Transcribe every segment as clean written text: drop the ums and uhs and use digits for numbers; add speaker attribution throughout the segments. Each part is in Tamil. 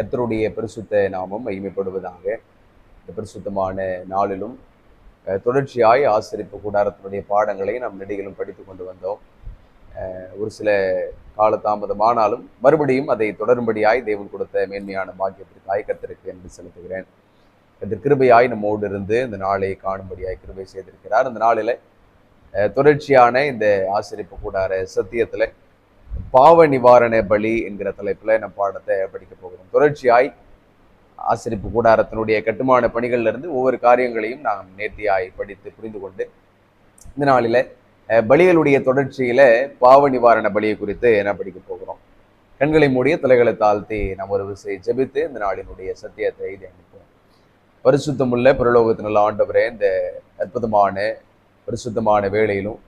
Speaker 1: கர்த்தருடைய பரிசுத்த நாமம் மகிமைப்படுவதாக. இந்த பரிசுத்தமான நாளிலும் தொடர்ச்சியாய் ஆசிரிப்பு கூடாரத்தினுடைய பாடங்களை நாம் நெடுகிலும் படித்து கொண்டு வந்தோம். ஒரு சில காலதாமதமானாலும் மறுபடியும் அதை தொடரும்படியாய் தேவன் கொடுத்த மேன்மையான பாக்கியத்திற்காய் கர்த்தருக்கு என்று செலுத்துகிறேன். இந்த கிருபையாய் நம்மோடு இருந்து இந்த நாளை காணும்படியாய் கிருபை செய்திருக்கிறார். இந்த நாளில் தொடர்ச்சியான இந்த ஆசிரிப்பு கூடார சத்தியத்தில் பாவ நிவாரண பலி என்கிற தலைப்புல நம்ம பாடத்தை படிக்க போகிறோம். தொடர்ச்சியாய் ஆசிரிப்பு கூடாரத்தினுடைய கட்டுமான பணிகள்ல இருந்து ஒவ்வொரு காரியங்களையும் நாம் நேர்த்தியாய் படித்து புரிந்து கொண்டு இந்த நாளில பலிகளுடைய தொடர்ச்சியில பாவ நிவாரண பலியை குறித்து என்ன படிக்க போகிறோம். கண்களை மூடிய தலைகளை தாழ்த்தி நாம் ஒரு விசை ஜெபித்து இந்த நாளினுடைய சத்தியத்தை தியானிப்போம். பரிசுத்தமுள்ள பிரலோகத்தினுள்ள ஆண்டவரே, இந்த அற்புதமான பரிசுத்தமான வேளையிலும்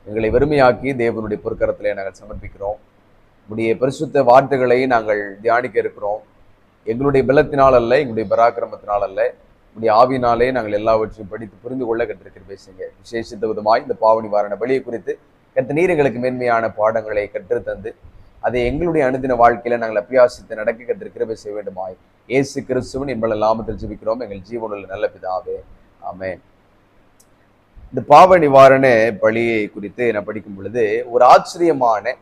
Speaker 1: எங்களை வெறுமையாக்கி தேவனுடைய பொற்கரத்திலே நாங்கள் சமர்ப்பிக்கிறோம். உடைய பரிசுத்த வார்த்தைகளை நாங்கள் தியானிக்க இருக்கிறோம். எங்களுடைய பலத்தினால் அல்ல, எங்களுடைய பராக்கிரமத்தினால் அல்ல, உடைய ஆவினாலே நாங்கள் எல்லாவற்றையும் படித்து புரிந்து கொள்ள கற்றிருக்கிற பேசுங்க. விசேஷித்த விதமாய் இந்த பாவ நிவாரண பலியை குறித்து கர்த்த நீர் எங்களுக்கு மேன்மையான பாடங்களை கற்றுத்தந்து அதை எங்களுடைய அனுதின வாழ்க்கையில நாங்கள் அபியாசித்து நடக்க கற்றிருக்கிற பேச வேண்டுமாய் இயேசு கிறிஸ்துவின் என்பதை நாமத்தில் ஜெபிக்கிறோம் எங்கள் ஜீவனுள்ள நல்ல பிதாவே, ஆமென். இந்த பாவ நிவாரண பலியை குறித்து நான் படிக்கும் பொழுது ஒரு ஆச்சரியமான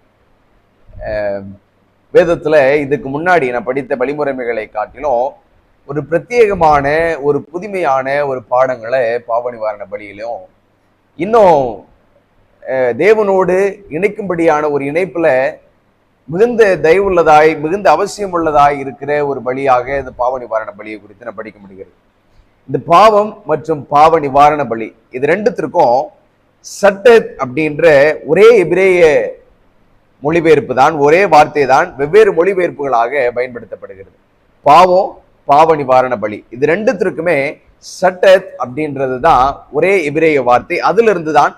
Speaker 1: வேதத்துல இதுக்கு முன்னாடி நான் படித்த வழிமுறைமைகளை காட்டிலும் ஒரு பிரத்யேகமான ஒரு புதுமையான ஒரு பாடங்களை பாவ நிவாரண பலியிலும் இன்னும் தேவனோடு இணைக்கும்படியான ஒரு இணைப்புல மிகுந்த தயவுள்ளதாய் மிகுந்த அவசியம் உள்ளதாய் இருக்கிற ஒரு பலியாக இந்த பாவ நிவாரண பலியை குறித்து நான் படிக்க முடிகிறது. இந்த பாவம் மற்றும் பாவ நிவாரண பலி இது ரெண்டுத்திற்கும் சட்டத் அப்படின்ற ஒரே எபிரேய மொழிபெயர்ப்பு தான், ஒரே வார்த்தை தான் வெவ்வேறு மொழிபெயர்ப்புகளாக பயன்படுத்தப்படுகிறது. பாவம், பாவ நிவாரண பலி இது ரெண்டுத்திற்குமே சட்டத் அப்படின்றது தான் ஒரே எபிரேய வார்த்தை. அதுல இருந்து தான்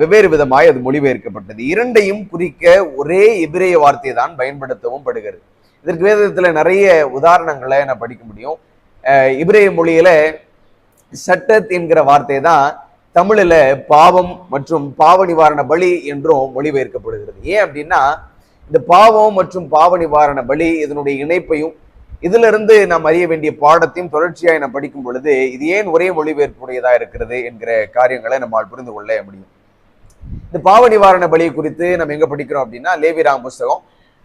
Speaker 1: வெவ்வேறு விதமாய் அது மொழிபெயர்க்கப்பட்டது. இரண்டையும் குறிக்க ஒரே எபிரேய வார்த்தையை தான் பயன்படுத்தவும் படுகிறது. இதற்கு வேதத்துல நிறைய உதாரணங்களை நான் படிக்க முடியும். எபிரேய மொழியில சட்டத் என்கிற வார்த்தை தான் தமிழில் பாவம் மற்றும் பாவ நிவாரண பலி என்றும் மொழிபெயர்க்கப்படுகிறது. ஏன் அப்படின்னா இந்த பாவம் மற்றும் பாவ நிவாரண பலி இதனுடைய இணைப்பையும் இதுல இருந்து நாம் அறிய வேண்டிய பாடத்தையும் தொடர்ச்சியாய் நாம் படிக்கும் பொழுது இது ஏன் ஒரே மொழிபெயர்ப்புடையதா இருக்கிறது என்கிற காரியங்களை நம்மால் புரிந்து கொள்ள முடியும். இந்த பாவ நிவாரண பலியை குறித்து நம்ம எங்க படிக்கிறோம் அப்படின்னா லேவியராகமம் புஸ்தகம்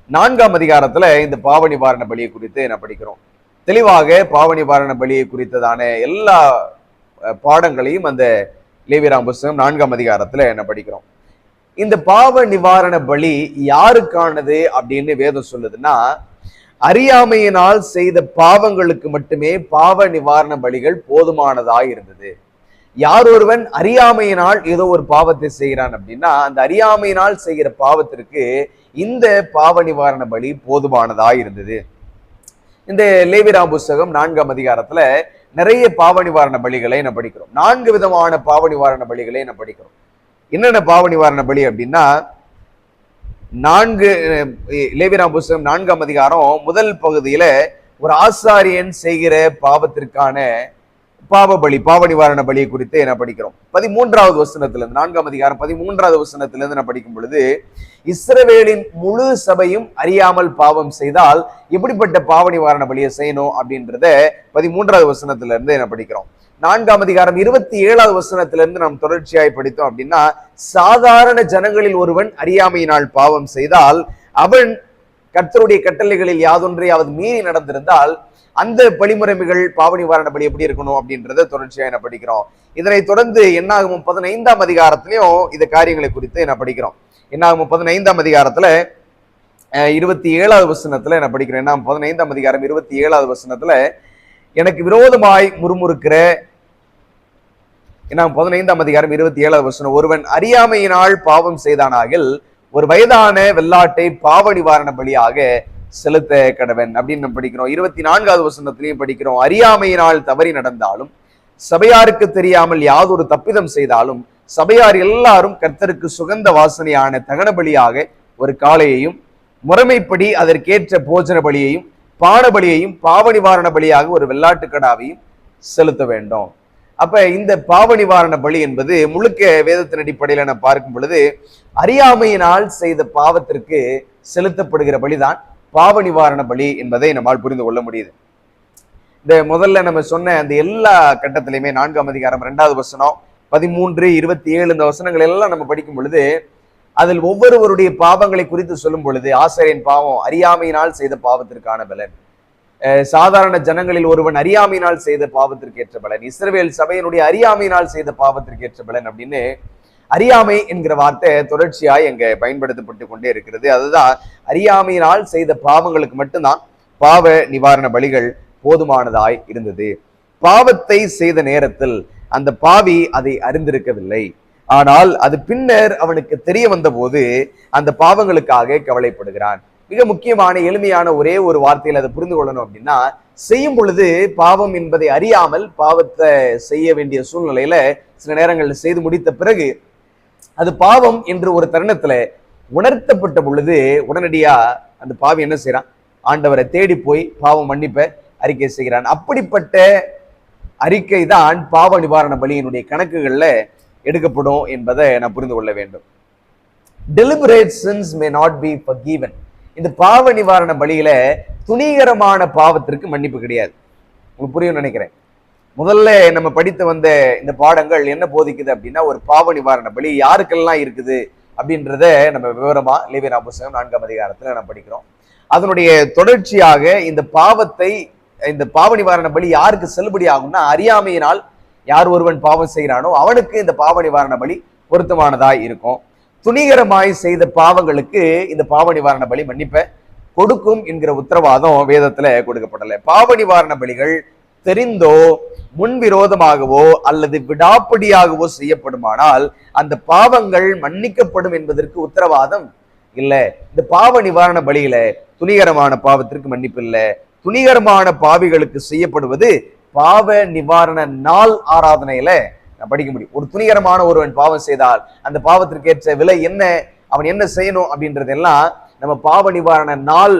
Speaker 1: 4ஆம் அதிகாரத்துல இந்த பாவ நிவாரண பலியை குறித்து நான் படிக்கிறோம். தெளிவாக பாவ நிவாரண பலியை குறித்ததான எல்லா பாடங்களையும் அந்த லேவியராகமம் புஸ்தகம் 4ஆம் அதிகாரத்துல என்ன படிக்கிறோம். இந்த பாவ நிவாரண பலி யாருக்கானது அப்படின்னு வேதம் சொல்லுதுன்னா, அறியாமையினால் செய்த பாவங்களுக்கு மட்டுமே பாவ நிவாரண பலிகள் போதுமானதாய் இருந்தது. யார் ஒருவன் அறியாமையினால் ஏதோ ஒரு பாவத்தை செய்கிறான் அப்படின்னா அந்த அறியாமையினால் செய்கிற பாவத்திற்கு இந்த பாவ நிவாரண பலி போதுமானதாய் இருந்தது. இந்த லேவியராகமம் புஸ்தகம் 4ஆம் அதிகாரத்துல நிறைய பாவ நிவாரண பலிகளை நான் படிக்கிறோம். 4 விதமான பாவ நிவாரண பலிகளை நான் படிக்கிறோம். என்னென்ன பாவ நிவாரண பலி அப்படின்னா, லேவியராகமம் புஸ்தகம் 4ஆம் அதிகாரம் முதல் பகுதியில ஒரு ஆசாரியன் செய்கிற பாவத்திற்கான பாவ பலி பாவ நிவாரண பலியை குறித்து என்ன படிக்கிறோம். 13வது வசனத்திலிருந்து 4ஆம் அதிகாரம் 13வது வசனத்திலிருந்து நான் படிக்கும் பொழுது, இஸ்ரவேலின் முழு சபையும் அறியாமல் பாவம் செய்தால் எப்படிப்பட்ட பாவ நிவாரண பலியை செய்யணும் அப்படின்றத 13வது வசனத்திலிருந்து என்ன படிக்கிறோம். 4ஆம் அதிகாரம் 27வது வசனத்திலிருந்து நாம் தொடர்ச்சியாய் படித்தோம் அப்படின்னா, சாதாரண ஜனங்களில் ஒருவன் அறியாமையினால் பாவம் செய்தால் அவன் கர்த்தருடைய கட்டளைகளில் யாதொன்றையாவது மீறி நடந்திருந்தால் அந்த பழிமுறைமைகள் பாவ நிவாரண பலி எப்படி இருக்கணும் அப்படின்றத தொடர்ச்சியா என்ன படிக்கிறோம். இதனை தொடர்ந்து என்னாகும் 15ஆம் அதிகாரத்திலையும் இந்த காரியங்களை குறித்து என்ன படிக்கிறோம். என்னாகும் 15ஆம் அதிகாரத்துல 27வது வசனத்துல என்ன படிக்கிறோம். என்ன 15ஆம் அதிகாரம் 27வது வசனத்துல, எனக்கு விரோதமாய் முறுமுறுக்கிற, என்ன 15ஆம் அதிகாரம் 27வது வசனம், ஒருவன் அறியாமையினால் பாவம் செய்தானாகில் ஒரு வயதான வெள்ளாட்டை பாவ நிவாரண பலியாக செலுத்த கடவன் அப்படின்னு நம்ம படிக்கிறோம். 24வது வசனத்திலையும் படிக்கிறோம், அறியாமையினால் தவறி நடந்தாலும் சபையாருக்கு தெரியாமல் யாதொரு தப்பிதம் செய்தாலும் சபையார் எல்லாரும் கர்த்தருக்கு சுகந்த வாசனையான தகன பலியாக ஒரு காளையையும் முறைமைப்படி அதற்கேற்ற போஜன பலியையும் பான பலியையும் பாவ நிவாரண பலியாக ஒரு வெள்ளாட்டு கடாவையும் செலுத்த வேண்டும். அப்ப இந்த பாவ நிவாரண பலி என்பது முழுக்க வேதத்தின் அடிப்படையில நான் பார்க்கும் பொழுது அறியாமையினால் செய்த பாவத்திற்கு செலுத்தப்படுகிற பலிதான் பாவ நிவாரண பலி என்பதை நம்மால் புரிந்து கொள்ள முடியுது. இந்த முதல்ல நம்ம சொன்ன அந்த எல்லா கட்டத்திலையுமே 4ஆம் அதிகாரம் 2வது வசனம் 13, 27 இந்த வசனங்கள் எல்லாம் நம்ம படிக்கும் பொழுது அதில் ஒவ்வொருவருடைய பாவங்களை குறித்து சொல்லும் பொழுது ஆசாரியன் பாவம் அறியாமையினால் செய்த பாவத்திற்கான பலன், சாதாரண ஜனங்களில் ஒருவன் அறியாமையினால் செய்த பாவத்திற்கு ஏற்ற பலன், இஸ்ரவேல் சபையினுடைய அறியாமையினால் செய்த பாவத்திற்கு ஏற்ற பலன் அப்படின்னு அறியாமை என்கிற வார்த்தை தொடர்ச்சியாய் எங்க பயன்படுத்தப்பட்டு கொண்டே இருக்கிறது. அதுதான் அறியாமையினால் செய்த பாவங்களுக்கு மட்டும்தான் பாவ நிவாரண பலிகள் போதுமானதாய் இருந்தது. பாவத்தை செய்த நேரத்தில் அந்த பாவி அதை அறிந்திருக்கவில்லை. ஆனால் அது பின்னர் அவனுக்கு தெரிய வந்த போது அந்த பாவங்களுக்காக கவலைப்படுகிறான். மிக முக்கியமான எளிமையான ஒரே ஒரு வார்த்தையில் அதை புரிந்து கொள்ளணும் அப்படின்னா, செய்யும் பொழுது பாவம் என்பதை அறியாமல் பாவத்தை செய்ய வேண்டிய சூழ்நிலையில சில நேரங்களில் செய்து முடித்த பிறகு அது பாவம் என்று ஒரு தருணத்துல உணர்த்தப்பட்ட பொழுது உடனடியா அந்த பாவி என்ன செய்யறான்? ஆண்டவரை தேடி போய் பாவம் மன்னிப்ப அறிக்கை செய்கிறான். அப்படிப்பட்ட அறிக்கை தான் பாவ நிவாரண பலியினுடைய கணக்குகள்ல எடுக்கப்படும் என்பதை நான் புரிந்து கொள்ள வேண்டும். deliberate sins may not be forgiven. இந்த பாவ நிவாரண பலியில துணிகரமான பாவத்திற்கு மன்னிப்பு கிடையாது. உங்களுக்கு புரியும் நினைக்கிறேன். முதல்ல நம்ம படித்து வந்த இந்த பாடங்கள் என்ன போதிக்குது அப்படின்னா, ஒரு பாவ நிவாரண பலி யாருக்கெல்லாம் இருக்குது அப்படின்றத நம்ம விவரமா லேவியராகமம் புத்தகம் 4ஆம் அதிகாரத்துல நம்ம படிக்கிறோம். அதனுடைய தொடர்ச்சியாக இந்த பாவ நிவாரண பலி யாருக்கு செல்லுபடி ஆகும்னா, அறியாமையினால் யார் ஒருவன் பாவம் செய்கிறானோ அவனுக்கு இந்த பாவ நிவாரண பலி பொருத்தமானதாய் இருக்கும். துணிகரமாய் செய்த பாவங்களுக்கு இந்த பாவ நிவாரண பலி மன்னிப்பை கொடுக்கும் என்கிற உத்தரவாதம் வேதத்துல கொடுக்கப்படல. பாவ நிவாரண பலிகள் தெரிந்தோ முன்விரோதமாகவோ அல்லது விடாப்படியாகவோ செய்யப்படுமானால் அந்த பாவங்கள் மன்னிக்கப்படும் என்பதற்கு உத்தரவாதம் இல்லை. இந்த பாவ நிவாரண பலியில துணிகரமான பாவத்திற்கு மன்னிப்பு இல்லை. துணிகரமான பாவிகளுக்கு செய்யப்படுவது பாவ நிவாரண நாள் ஆராதனையில நான் படிக்க முடியும். ஒரு துணிகரமான ஒருவன் பாவம் செய்தால் அந்த பாவத்திற்கு ஏற்ற விலை என்ன, அவன் என்ன செய்யணும் அப்படின்றதெல்லாம் நம்ம பாவ நிவாரண நாள்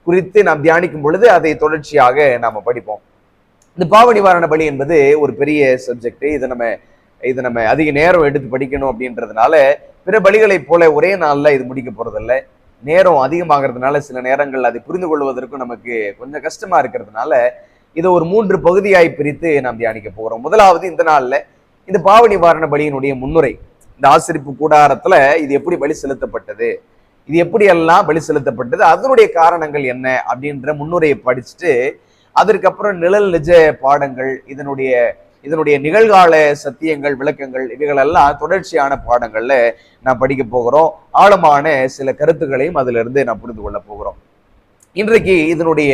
Speaker 1: குறித்து நாம் தியானிக்கும் பொழுது அதை தொடர்ச்சியாக நாம படிப்போம். இந்த பாவ நிவாரண பலி என்பது ஒரு பெரிய சப்ஜெக்ட். இதை நம்ம அதிக நேரம் எடுத்து படிக்கணும் அப்படின்றதுனால பிற பலிகளை போல ஒரே நாள்ல இது முடிக்க போறதில்ல. நேரம் அதிகமாகிறதுனால சில நேரங்கள் அதை புரிந்து கொள்வதற்கும் நமக்கு கொஞ்சம் கஷ்டமா இருக்கிறதுனால இதை ஒரு 3 பகுதியாய் பிரித்து நாம் தியானிக்க போகிறோம். முதலாவது, இந்த நாள்ல இந்த பாவ நிவாரண பலியினுடைய முன்னுரை, இந்த ஆசரிப்பு கூடாரத்துல இது எப்படி பலி செலுத்தப்பட்டது, இது எப்படி எல்லாம் பலி செலுத்தப்பட்டது, அதனுடைய காரணங்கள் என்ன அப்படின்ற முன்னுரையை படிச்சுட்டு அதற்கப்புறம் நிழல் நிஜ பாடங்கள், இதனுடைய நிகழ்கால சத்தியங்கள், விளக்கங்கள், இவைகளெல்லாம் தொடர்ச்சியான பாடங்கள்ல நான் படிக்க போகிறோம். ஆழமான சில கருத்துக்களையும் அதுல இருந்து நான் புரிந்து கொள்ள போகிறோம். இன்றைக்கு இதனுடைய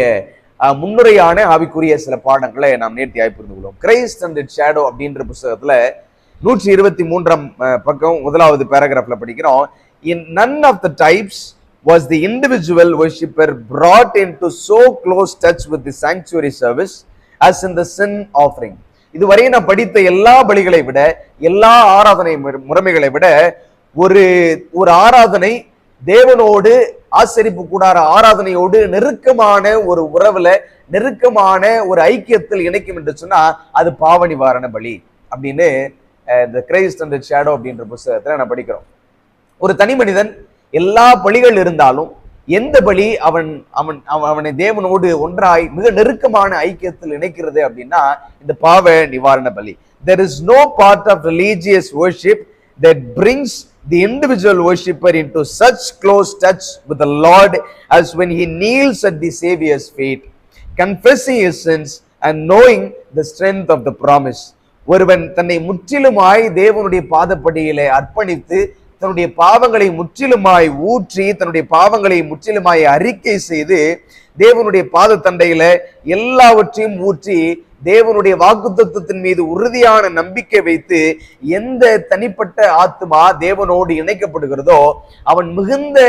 Speaker 1: முன்னுரையான ஆவிக்குரிய சில பாடங்களை நாம் நேர்த்தியாய் புரிந்து கொள்வோம். கிரைஸ்ட் அண்ட் இட்ஸ் ஷேடோ அப்படின்ற புத்தகத்துல 123ஆம் பக்கம் 1வது பேராகிராஃப்ல படிக்கிறோம். In none of the types was the individual worshipper brought into so close touch with the sanctuary service as in the sin offering. இதுவரை நான் படித்த எல்லா பலிகளை விட, எல்லா ஆராதனை முறைமைகளை விட ஒரு ஆராதனை தேவனோடு, ஆசரிப்பு கூடார ஆராதனையோடு நெருக்கமான ஒரு உறவுல, நெருக்கமான ஒரு ஐக்கியத்தில் இணைக்கும் என்று சொன்னா அது பாவ நிவாரண பலி அப்படின்னு இந்த கிரைஸ்ட் அண்ட் ஷேடோ அப்படின்ற புத்தகத்துல நான் படிக்கிறோம். ஒரு தனி மனிதன் எல்லா பலிகள் இருந்தாலும் எந்த பலி அவனை தேவனோடு ஒன்றாய் மிக நெருக்கமான ஐக்கியத்தில் இணைக்கிறது அப்படின்னா இந்த பாவ நிவாரண பலி. There is no part of religious worship that brings the individual worshipper into such close touch with the Lord as when he kneels at the Savior's feet, confessing his sins and knowing the strength of the promise. ஒருவன் தன்னை முற்றிலுமாய் தேவனுடைய பாதப்படியிலே அர்ப்பணித்து தன்னுடைய பாவங்களை முற்றிலுமாய் ஊற்றி, தன்னுடைய பாவங்களை முற்றிலுமாய் அறிக்கை செய்து தேவனுடைய பாத தண்டையில எல்லாவற்றையும் ஊற்றி தேவனுடைய வாக்குத்தத்தத்தின் மீது உறுதியான நம்பிக்கை வைத்து எந்த தனிப்பட்ட ஆத்மா தேவனோடு இணைக்கப்படுகிறதோ அவன் மிகுந்த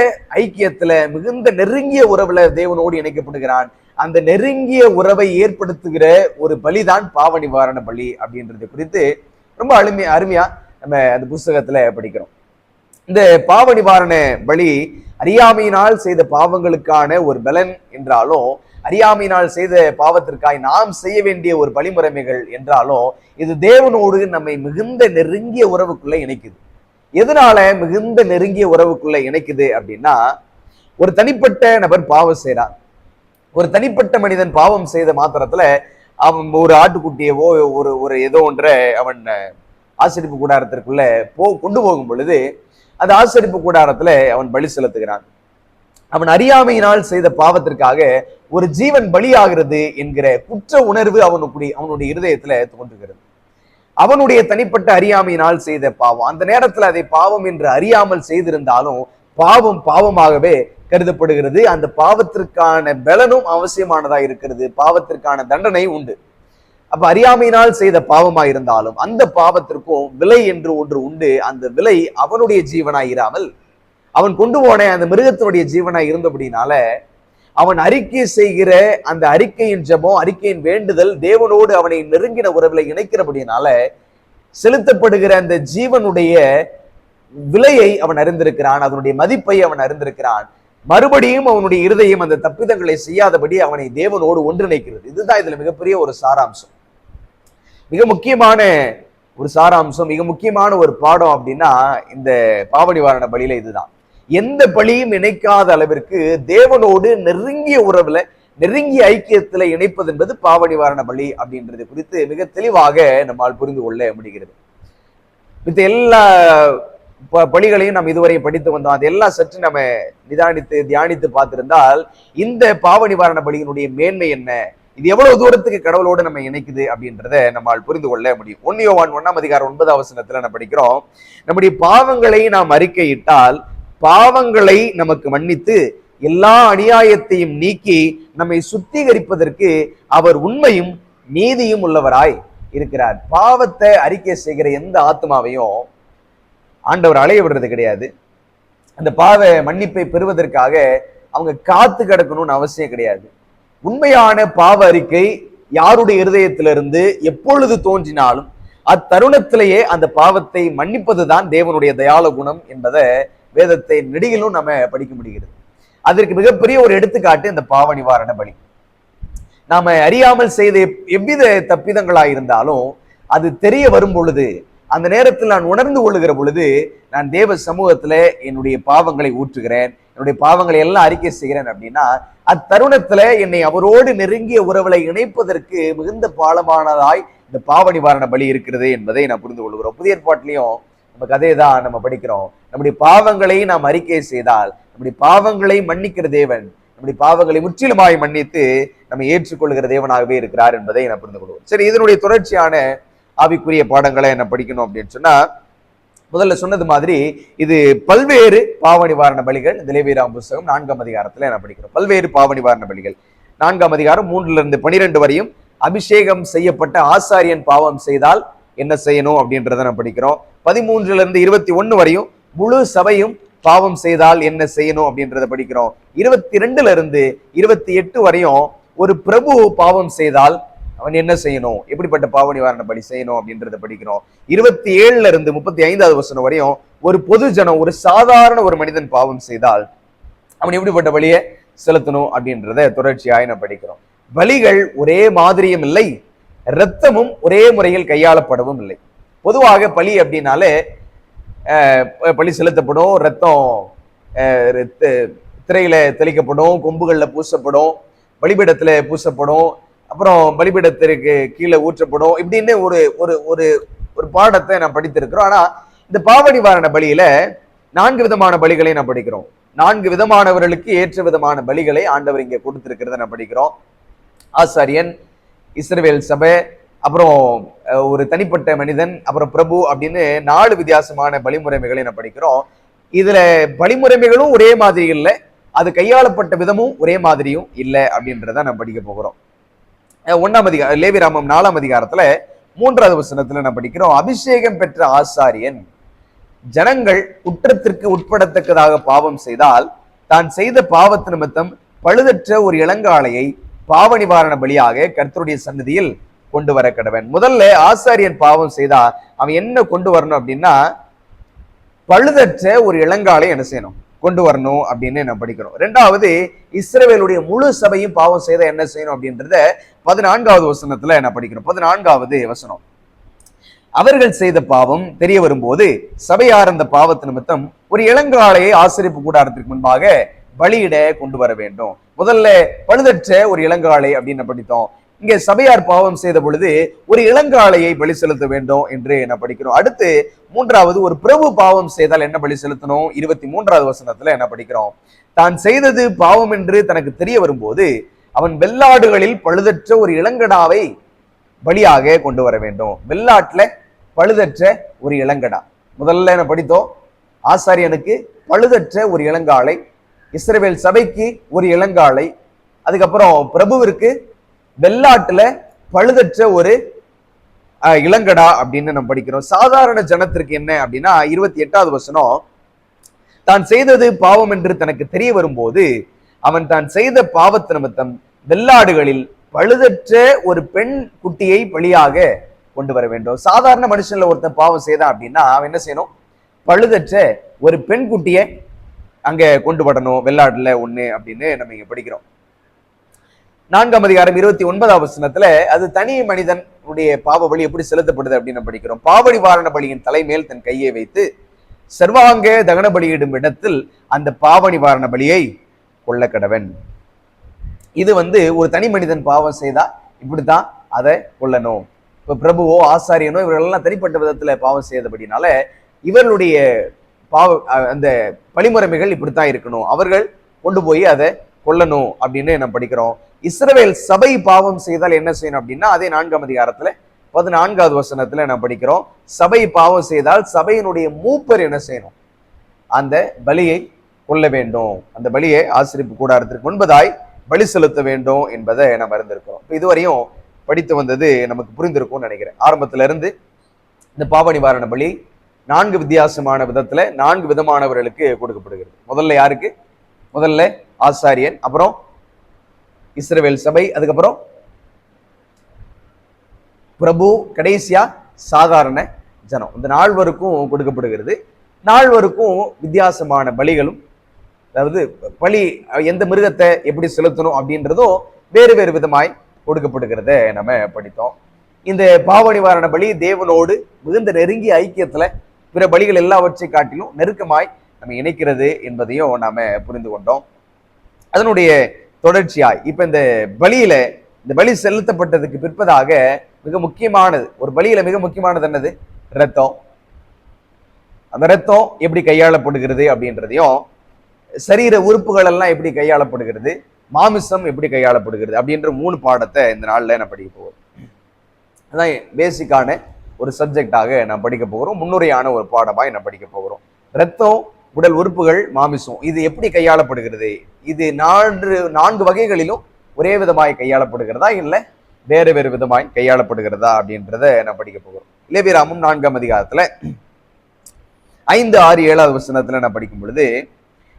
Speaker 1: ஐக்கியத்துல, மிகுந்த நெருங்கிய உறவுல தேவனோடு இணைக்கப்படுகிறான். அந்த நெருங்கிய உறவை ஏற்படுத்துகிற ஒரு பலிதான் பாவ நிவாரண பலி அப்படின்றது குறித்து ரொம்ப அருமையா நம்ம அந்த புஸ்தகத்துல படிக்கிறோம். இந்த பாவ நிவாரண பலி அறியாமையினால் செய்த பாவங்களுக்கான ஒரு பலன் என்றாலும், அறியாமையினால் செய்த பாவத்திற்காய் நாம் செய்ய வேண்டிய ஒரு வழிமுறைமைகள் என்றாலும், இது தேவனோடு நம்மை மிகுந்த நெருங்கிய உறவுக்குள்ள இணைக்குது. எதனால மிகுந்த நெருங்கிய உறவுக்குள்ள இணைக்குது அப்படின்னா, ஒரு தனிப்பட்ட நபர் பாவம் செய்கிறார். ஒரு தனிப்பட்ட மனிதன் பாவம் செய்த மாத்திரத்துல அவன் ஒரு ஆட்டுக்குட்டியவோ ஒரு ஒரு ஏதோ ஒன்றை அவன் ஆசரிப்பு கூடாரத்திற்குள்ள கொண்டு போகும் பொழுது அந்த ஆசரிப்பு கூடாரத்துல அவன் பலி செலுத்துகிறான். அவன் அறியாமையினால் செய்த பாவத்திற்காக ஒரு ஜீவன் பலியாகிறது என்கிற குற்ற உணர்வு அவனுடைய இருதயத்துல தோன்றுகிறது. அவனுடைய தனிப்பட்ட அறியாமையினால் செய்த பாவம், அந்த நேரத்துல அதை பாவம் என்று அறியாமல் செய்திருந்தாலும் பாவம் பாவமாகவே கருதப்படுகிறது. அந்த பாவத்திற்கான பலனும் அவசியமானதா இருக்கிறது, பாவத்திற்கான தண்டனை உண்டு. அப்ப அறியாமையினால் செய்த பாவமாய் இருந்தாலும் அந்த பாவத்திற்கும் விலை என்று ஒன்று உண்டு. அந்த விலை அவனுடைய ஜீவனாய் இராமல் அவன் கொண்டு போன அந்த மிருகத்தினுடைய ஜீவனாய் இருந்தபடினால அவன் அறிக்கை செய்கிற அந்த அறிக்கையின் ஜெபம், அறிக்கையின் வேண்டுதல் தேவனோடு அவனை நெருங்கின உறவுல இணைக்கிறபடினால செலுத்தப்படுகிற அந்த ஜீவனுடைய விலையை அவன் அறிந்திருக்கிறான், அதனுடைய மதிப்பை அவன் அறிந்திருக்கிறான். மறுபடியும் அவனுடைய இருதயம் அந்த தப்பிதங்களை செய்யாதபடி அவனை தேவனோடு ஒன்றிணைக்கிறது. இதுதான் இதுல மிகப்பெரிய ஒரு சாராம்சம், மிக முக்கியமான ஒரு சாராம்சம், மிக முக்கியமான ஒரு பாடம் அப்படின்னா இந்த பாவ நிவாரண பலியில இதுதான். எந்த பலியும் இணைக்காத அளவிற்கு தேவனோடு நெருங்கிய உறவுல நெருங்கிய ஐக்கியத்துல இணைப்பது என்பது பாவ நிவாரண பலி அப்படின்றது குறித்து மிக தெளிவாக நம்மால் புரிந்து கொள்ள முடிகிறது. மித்த எல்லா பலிகளையும் நாம் இதுவரை படித்து வந்தோம், அதெல்லாம் சற்று நம்ம நிதானித்து தியானித்து பார்த்திருந்தால் இந்த பாவ நிவாரண பலியினுடைய மேன்மை என்ன, இது எவ்வளவு தூரத்துக்கு கடவுளோடு நம்ம இணைக்குது அப்படின்றத நம்மால் புரிந்து கொள்ள முடியும். 1 யோவான் 1:9 நம்ம படிக்கிறோம், நம்முடைய பாவங்களை நாம் அறிக்கையிட்டால் பாவங்களை நமக்கு மன்னித்து எல்லா அநியாயத்தையும் நீக்கி நம்மை சுத்திகரிப்பதற்கு அவர் உண்மையும் நீதியும் உள்ளவராய் இருக்கிறார். பாவத்தை அறிக்கை செய்கிற எந்த ஆத்மாவையும் ஆண்டவர் அலைய விடுறது கிடையாது. அந்த பாவ மன்னிப்பை பெறுவதற்காக அவங்க காத்து கிடக்கணும்னு அவசியம் கிடையாது. உண்மையான பாவ அறிக்கை யாருடைய இருதயத்திலிருந்து எப்பொழுது தோன்றினாலும் அத்தருணத்திலேயே அந்த பாவத்தை மன்னிப்பதுதான் தேவனுடைய தயால குணம் என்பதை வேதத்தை நெடுகிலும் நம்ம படிக்க முடிகிறது. அதற்கு மிகப்பெரிய ஒரு எடுத்துக்காட்டு இந்த பாவ நிவாரண பலி. நாம அறியாமல் செய்த எவ்வித தப்பிதங்களாயிருந்தாலும் அது தெரிய வரும் பொழுது, அந்த நேரத்தில் நான் உணர்ந்து கொள்ளுகிற பொழுது நான் தேவ சமூகத்துல என்னுடைய பாவங்களை ஊற்றுகிறேன், என்னுடைய பாவங்களை எல்லாம் அறிக்கை செய்கிறேன் அப்படின்னா அத்தருணத்துல என்னை அவரோடு நெருங்கிய உறவுகளை இணைப்பதற்கு மிகுந்த பாலமானதாய் இந்த பாவ நிவாரண பலி இருக்கிறது என்பதை நான் புரிந்து கொள்கிறோம். புதிய ஏற்பாட்டிலையும் நம்ம கதையை தான் நம்ம படிக்கிறோம். நம்முடைய பாவங்களை நாம் அறிக்கை செய்தால் நம்முடைய பாவங்களை மன்னிக்கிற தேவன் நம்முடைய பாவங்களை முற்றிலுமாய் மன்னித்து நம்ம ஏற்றுக்கொள்கிற தேவனாகவே இருக்கிறார் என்பதை நான் புரிந்து கொள்வோம். சரி, இதனுடைய தொடர்ச்சியான ஆவிக்குரிய பாடங்களை என்ன படிக்கணும் அப்படின்னு சொன்னா, முதல்ல சொன்னது மாதிரி இது பல்வேறு பாவ நிவாரண பலிகள் இந்த லேவியராகமம் புத்தகம் 4ஆம் அதிகாரத்துல என்ன படிக்கிறோம். பல்வேறு பாவ நிவாரண பலிகள் 4ஆம் அதிகாரம் 3-12 வரையும் அபிஷேகம் செய்யப்பட்ட ஆசாரியன் பாவம் செய்தால் என்ன செய்யணும் அப்படின்றத நம்ம படிக்கிறோம். 13-21 வரையும் முழு சபையும் பாவம் செய்தால் என்ன செய்யணும் அப்படின்றத படிக்கிறோம். 22-28 வரையும் ஒரு பிரபு பாவம் செய்தால் அவன் என்ன செய்யணும், எப்படிப்பட்ட பாவ நிவாரண பலி செய்யணும் அப்படின்றத படிக்கிறோம். 27-35 வரையும் ஒரு பொது ஜனம், ஒரு சாதாரண ஒரு மனிதன் பாவம் செய்தால் அவன் எப்படிப்பட்ட பலியை செலுத்தணும் அப்படின்றத தொடர்ச்சியாய் நான் படிக்கிறோம். பலிகள் ஒரே மாதிரியும் இல்லை, இரத்தமும் ஒரே முறையில் கையாளப்படவும் இல்லை. பொதுவாக பலி அப்படின்னாலே பலி செலுத்தப்படும், ரத்தம் திரையில தெளிக்கப்படும், கொம்புகள்ல பூசப்படும், பலிபீடத்துல பூசப்படும், அப்புறம் பலிபீடத்திற்கு கீழே ஊற்றப்படும், இப்படின்னு ஒரு ஒரு ஒரு ஒரு பாடத்தை நான் படித்திருக்கிறோம். ஆனா இந்த பாவ நிவாரண பலியில 4 விதமான பலிகளை நான் படிக்கிறோம். 4 விதமானவர்களுக்கு ஏற்ற விதமான பலிகளை ஆண்டவர் இங்க கொடுத்திருக்கிறத நான் படிக்கிறோம். ஆசாரியன், இஸ்ரவேல் சபை, அப்புறம் ஒரு தனிப்பட்ட மனிதன், அப்புறம் பிரபு அப்படின்னு 4 வித்தியாசமான பலிமுறைமைகளை நான் படிக்கிறோம். இதுல பலிமுறைமைகளும் ஒரே மாதிரி இல்லை, அது கையாளப்பட்ட விதமும் ஒரே மாதிரியும் இல்லை அப்படின்றத நான் படிக்க போகிறோம். 1ஆம் அதிகாரம் லேவியராகமம் 4ஆம் அதிகாரத்துல 3வது வசனத்துல நான் படிக்கிறோம், அபிஷேகம் பெற்ற ஆசாரியன் ஜனங்கள் குற்றத்திற்கு உட்படத்தக்கதாக பாவம் செய்தால் தான் செய்த பாவத்து நிமித்தம் பழுதற்ற ஒரு இளங்காளையை பாவ நிவாரண பலியாக கர்த்தருடைய சன்னதியில் கொண்டு வர கடவன். முதல்ல ஆசாரியன் பாவம் செய்தா அவன் என்ன கொண்டு வரணும் அப்படின்னா பழுதற்ற ஒரு இளங்காலை என்ன செய்யணும், கொண்டு வரணும் அப்படின்னு நான் படிக்கிறோம். 2வது இஸ்ரவேலுடைய முழு சபையும் பாவம் செய்த என்ன செய்யணும் அப்படின்றத 14வது வசனத்துல நான் படிக்கிறோம். 14வது வசனம், அவர்கள் செய்த பாவம் தெரிய வரும்போது சபையார் அந்த பாவத்து நிமித்தம் ஒரு இளங்காளையை ஆசரிப்பு கூடாரத்திற்கு முன்பாக பலியிட கொண்டு வர வேண்டும். முதல்ல பழுதற்ற ஒரு இளங்காளை அப்படின்னு படித்தோம். இங்கே சபையார் பாவம் செய்த பொழுது ஒரு இளங்காளையை பலி செலுத்த வேண்டும் என்று என்ன படிக்கிறோம். அடுத்து மூன்றாவது, ஒரு பிரபு பாவம் செய்தால் என்ன பலி செலுத்தணும்? 23வது வசனத்துல என்ன படிக்கிறோம்? தான் செய்தது பாவம் என்று தனக்கு தெரிய வரும்போது அவன் வெள்ளாடுகளில் பழுதற்ற ஒரு இளங்கடாவை பலியாக கொண்டு வர வேண்டும். வெள்ளாட்டுல பழுதற்ற ஒரு இளங்கடா. முதல்ல என்ன படித்தோம்? ஆசாரியனுக்கு பழுதற்ற ஒரு இளங்காளை, இஸ்ரவேல் சபைக்கு ஒரு இளங்காளை, அதுக்கப்புறம் பிரபுவிற்கு வெள்ளாட்டுல பழுதற்ற ஒரு இளங்கடா அப்படின்னு நம்ம படிக்கிறோம். சாதாரண ஜனத்திற்கு என்ன அப்படின்னா 28வது வசனம், தான் செய்தது பாவம் என்று தனக்கு தெரிய வரும்போது அவன் தான் செய்த பாவத்து நிமித்தம் வெள்ளாடுகளில் பழுதற்ற ஒரு பெண் குட்டியை பலியாக கொண்டு வர வேண்டும். சாதாரண மனுஷன்ல ஒருத்தன் பாவம் செய்தான் அப்படின்னா அவன் என்ன செய்யணும்? பழுதற்ற ஒரு பெண் குட்டியை அங்க கொண்டு வரணும், வெள்ளாடுல ஒண்ணு அப்படின்னு நம்ம இங்க படிக்கிறோம். 4ஆம் அதிகாரம் 29வது வசனத்துல அது தனி மனிதனுடைய பாவ பலி எப்படி செலுத்தப்படுது அப்படின்னு படிக்கிறோம். பாவ நிவாரண பலியின் தலைமேல் தன் கையை வைத்து சர்வாங்க தகன பலியிடும் இடத்தில் அந்த பாவ நிவாரண பலியை கொள்ள கடவன். இது ஒரு தனி மனிதன் பாவம் செய்தா இப்படித்தான் அதை கொள்ளணும். இப்ப பிரபுவோ ஆசாரியனோ இவர்களெல்லாம் தனிப்பட்ட விதத்துல பாவம் செய்தபடினால இவர்களுடைய அந்த பழிமுறைமைகள் இப்படித்தான் இருக்கணும், அவர்கள் கொண்டு போய் அதை கொல்லணும் அப்படின்னு நம்ம படிக்கிறோம். இஸ்ரவேல் சபை பாவம் செய்தால் என்ன செய்யணும் அப்படின்னா அதே 4ஆம் அதிகாரத்துல 14வது வசனத்துல நான் படிக்கிறோம். சபை பாவம் செய்தால் சபையினுடைய மூப்பர் என்ன செய்யணும்? அந்த பலியை கொள்ள வேண்டும். அந்த பலியை ஆசரிப்பு கூடாரத்திற்கு முன்பதாய் பலி செலுத்த வேண்டும் என்பதை நம்ம அறிந்திருக்கிறோம். இதுவரையும் படித்து வந்தது நமக்கு புரிந்திருக்கும்னு நினைக்கிறேன். ஆரம்பத்துல இருந்து இந்த பாவ நிவாரண பலி 4 வித்தியாசமான விதத்துல 4 விதமானவர்களுக்கு கொடுக்கப்படுகிறது. முதல்ல யாருக்கு? முதல்ல ஆசாரியன், அப்புறம் இஸ்ரவேல் சபை, அதுக்கப்புறம் பிரபு, கடைசியா சாதாரண ஜனம். இந்த 4வருக்கும் கொடுக்கப்படுகிறது. 4வருக்கும் வித்தியாசமான பலிகளும், அதாவது பலி எந்த மிருகத்தை எப்படி செலுத்தணும் அப்படின்றதும் வேறு வேறு விதமாய் கொடுக்கப்படுகிறத நம்ம படித்தோம். இந்த பாவ நிவாரண பலி தேவனோடு மிகுந்த நெருங்கிய ஐக்கியத்துல பிற பலிகள் எல்லாவற்றை காட்டிலும் நெருக்கமாய் நம்ம இணைக்கிறது என்பதையும் நாம புரிந்து கொண்டோம். அதனுடைய தொடர்ச்சியாய் இப்ப இந்த பலி செலுத்தப்பட்டதுக்கு பிற்பதாக மிக முக்கியமானது, ஒரு பலியில மிக முக்கியமானது என்னது? இரத்தம். அந்த இரத்தம் எப்படி கையாளப்படுகிறது அப்படின்றதையும், சரீர உறுப்புகள் எல்லாம் எப்படி கையாளப்படுகிறது, மாமிசம் எப்படி கையாளப்படுகிறது அப்படின்ற 3 பாடத்தை இந்த நாள்ல நான் படிக்க போகிறோம். அதான் பேசிக்கான ஒரு சப்ஜெக்டாக நான் படிக்க போகிறோம். முன்னுரையான ஒரு பாடமாய் நான் படிக்க போகிறோம். இரத்தம், உடல் உறுப்புகள், மாமிசம், இது எப்படி கையாளப்படுகிறது? இது 4 வகைகளிலும் ஒரே விதமாய் கையாளப்படுகிறதா இல்லை வேறு வேறு விதமாய் கையாளப்படுகிறதா அப்படின்றத நான் படிக்க போகிறோம். லேவியராகமம் 4ஆம் அதிகாரத்துல 5, 6, 7வது வசனத்துல நான் படிக்கும் பொழுது,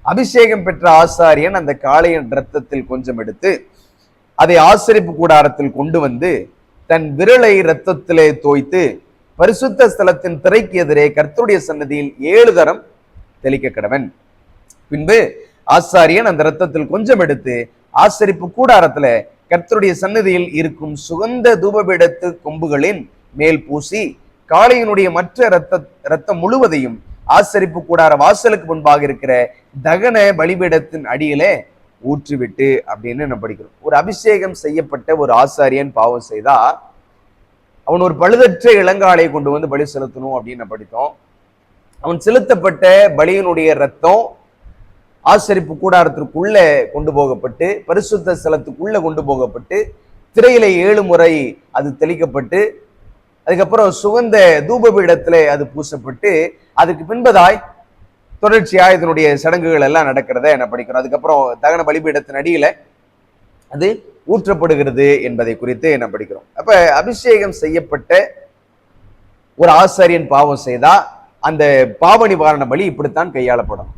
Speaker 1: அபிஷேகம் பெற்ற ஆசாரியன் அந்த காளையின் இரத்தத்தில் கொஞ்சம் எடுத்து அதை ஆசரிப்பு கூடாரத்தில் கொண்டு வந்து தன் விரலை இரத்தத்திலே தோய்த்து பரிசுத்த ஸ்தலத்தின் திரைக்கு எதிரே கர்த்தருடைய சன்னதியில் 7 தரம் தெளிக்க கடவன். பின்பு ஆசாரியன் அந்த இரத்தத்தில் கொஞ்சம் எடுத்து ஆசரிப்பு கூடாரத்துல கர்த்தருடைய சன்னதியில் இருக்கும் சுகந்த தூபபீடத்து கொம்புகளின் மேல் பூசி காளையினுடைய மற்ற இரத்தம் முழுவதையும் ஆசரிப்பு கூடார வாசலுக்கு முன்பாக இருக்கிற தகன பலிபீடத்தின் அடியிலே ஊற்றிவிட்டு அப்படின்னு நம்ம படிக்கிறோம். ஒரு அபிஷேகம் செய்யப்பட்ட ஒரு ஆசாரியன் பாவம் செய்தா அவன் ஒரு பழுதற்ற இளங்காலை கொண்டு வந்து பலி செலுத்தணும் அப்படின்னு படித்தோம். அவன் செலுத்தப்பட்ட பலியினுடைய இரத்தம் ஆசரிப்பு கூடாரத்திற்குள்ள கொண்டு போகப்பட்டு பரிசுத்த ஸ்தலத்துக்குள்ள கொண்டு போகப்பட்டு திரையில 7 முறை அது தெளிக்கப்பட்டு அதுக்கப்புறம் சுகந்த தூபபீடத்துல அது பூசப்பட்டு அதுக்கு பின்பதாய் தொடர்ச்சியா இதனுடைய சடங்குகள் எல்லாம் நடக்கிறத என்ன படிக்கிறோம். அதுக்கப்புறம் தகன பலிபீடத்தின் அடியில அது ஊற்றப்படுகிறது என்பதை குறித்து என்ன படிக்கிறோம். அப்ப அபிஷேகம் செய்யப்பட்ட ஒரு ஆசாரியன் பாவம் செய்தா அந்த பாவ நிவாரண பலி இப்படித்தான் கையாளப்படும்.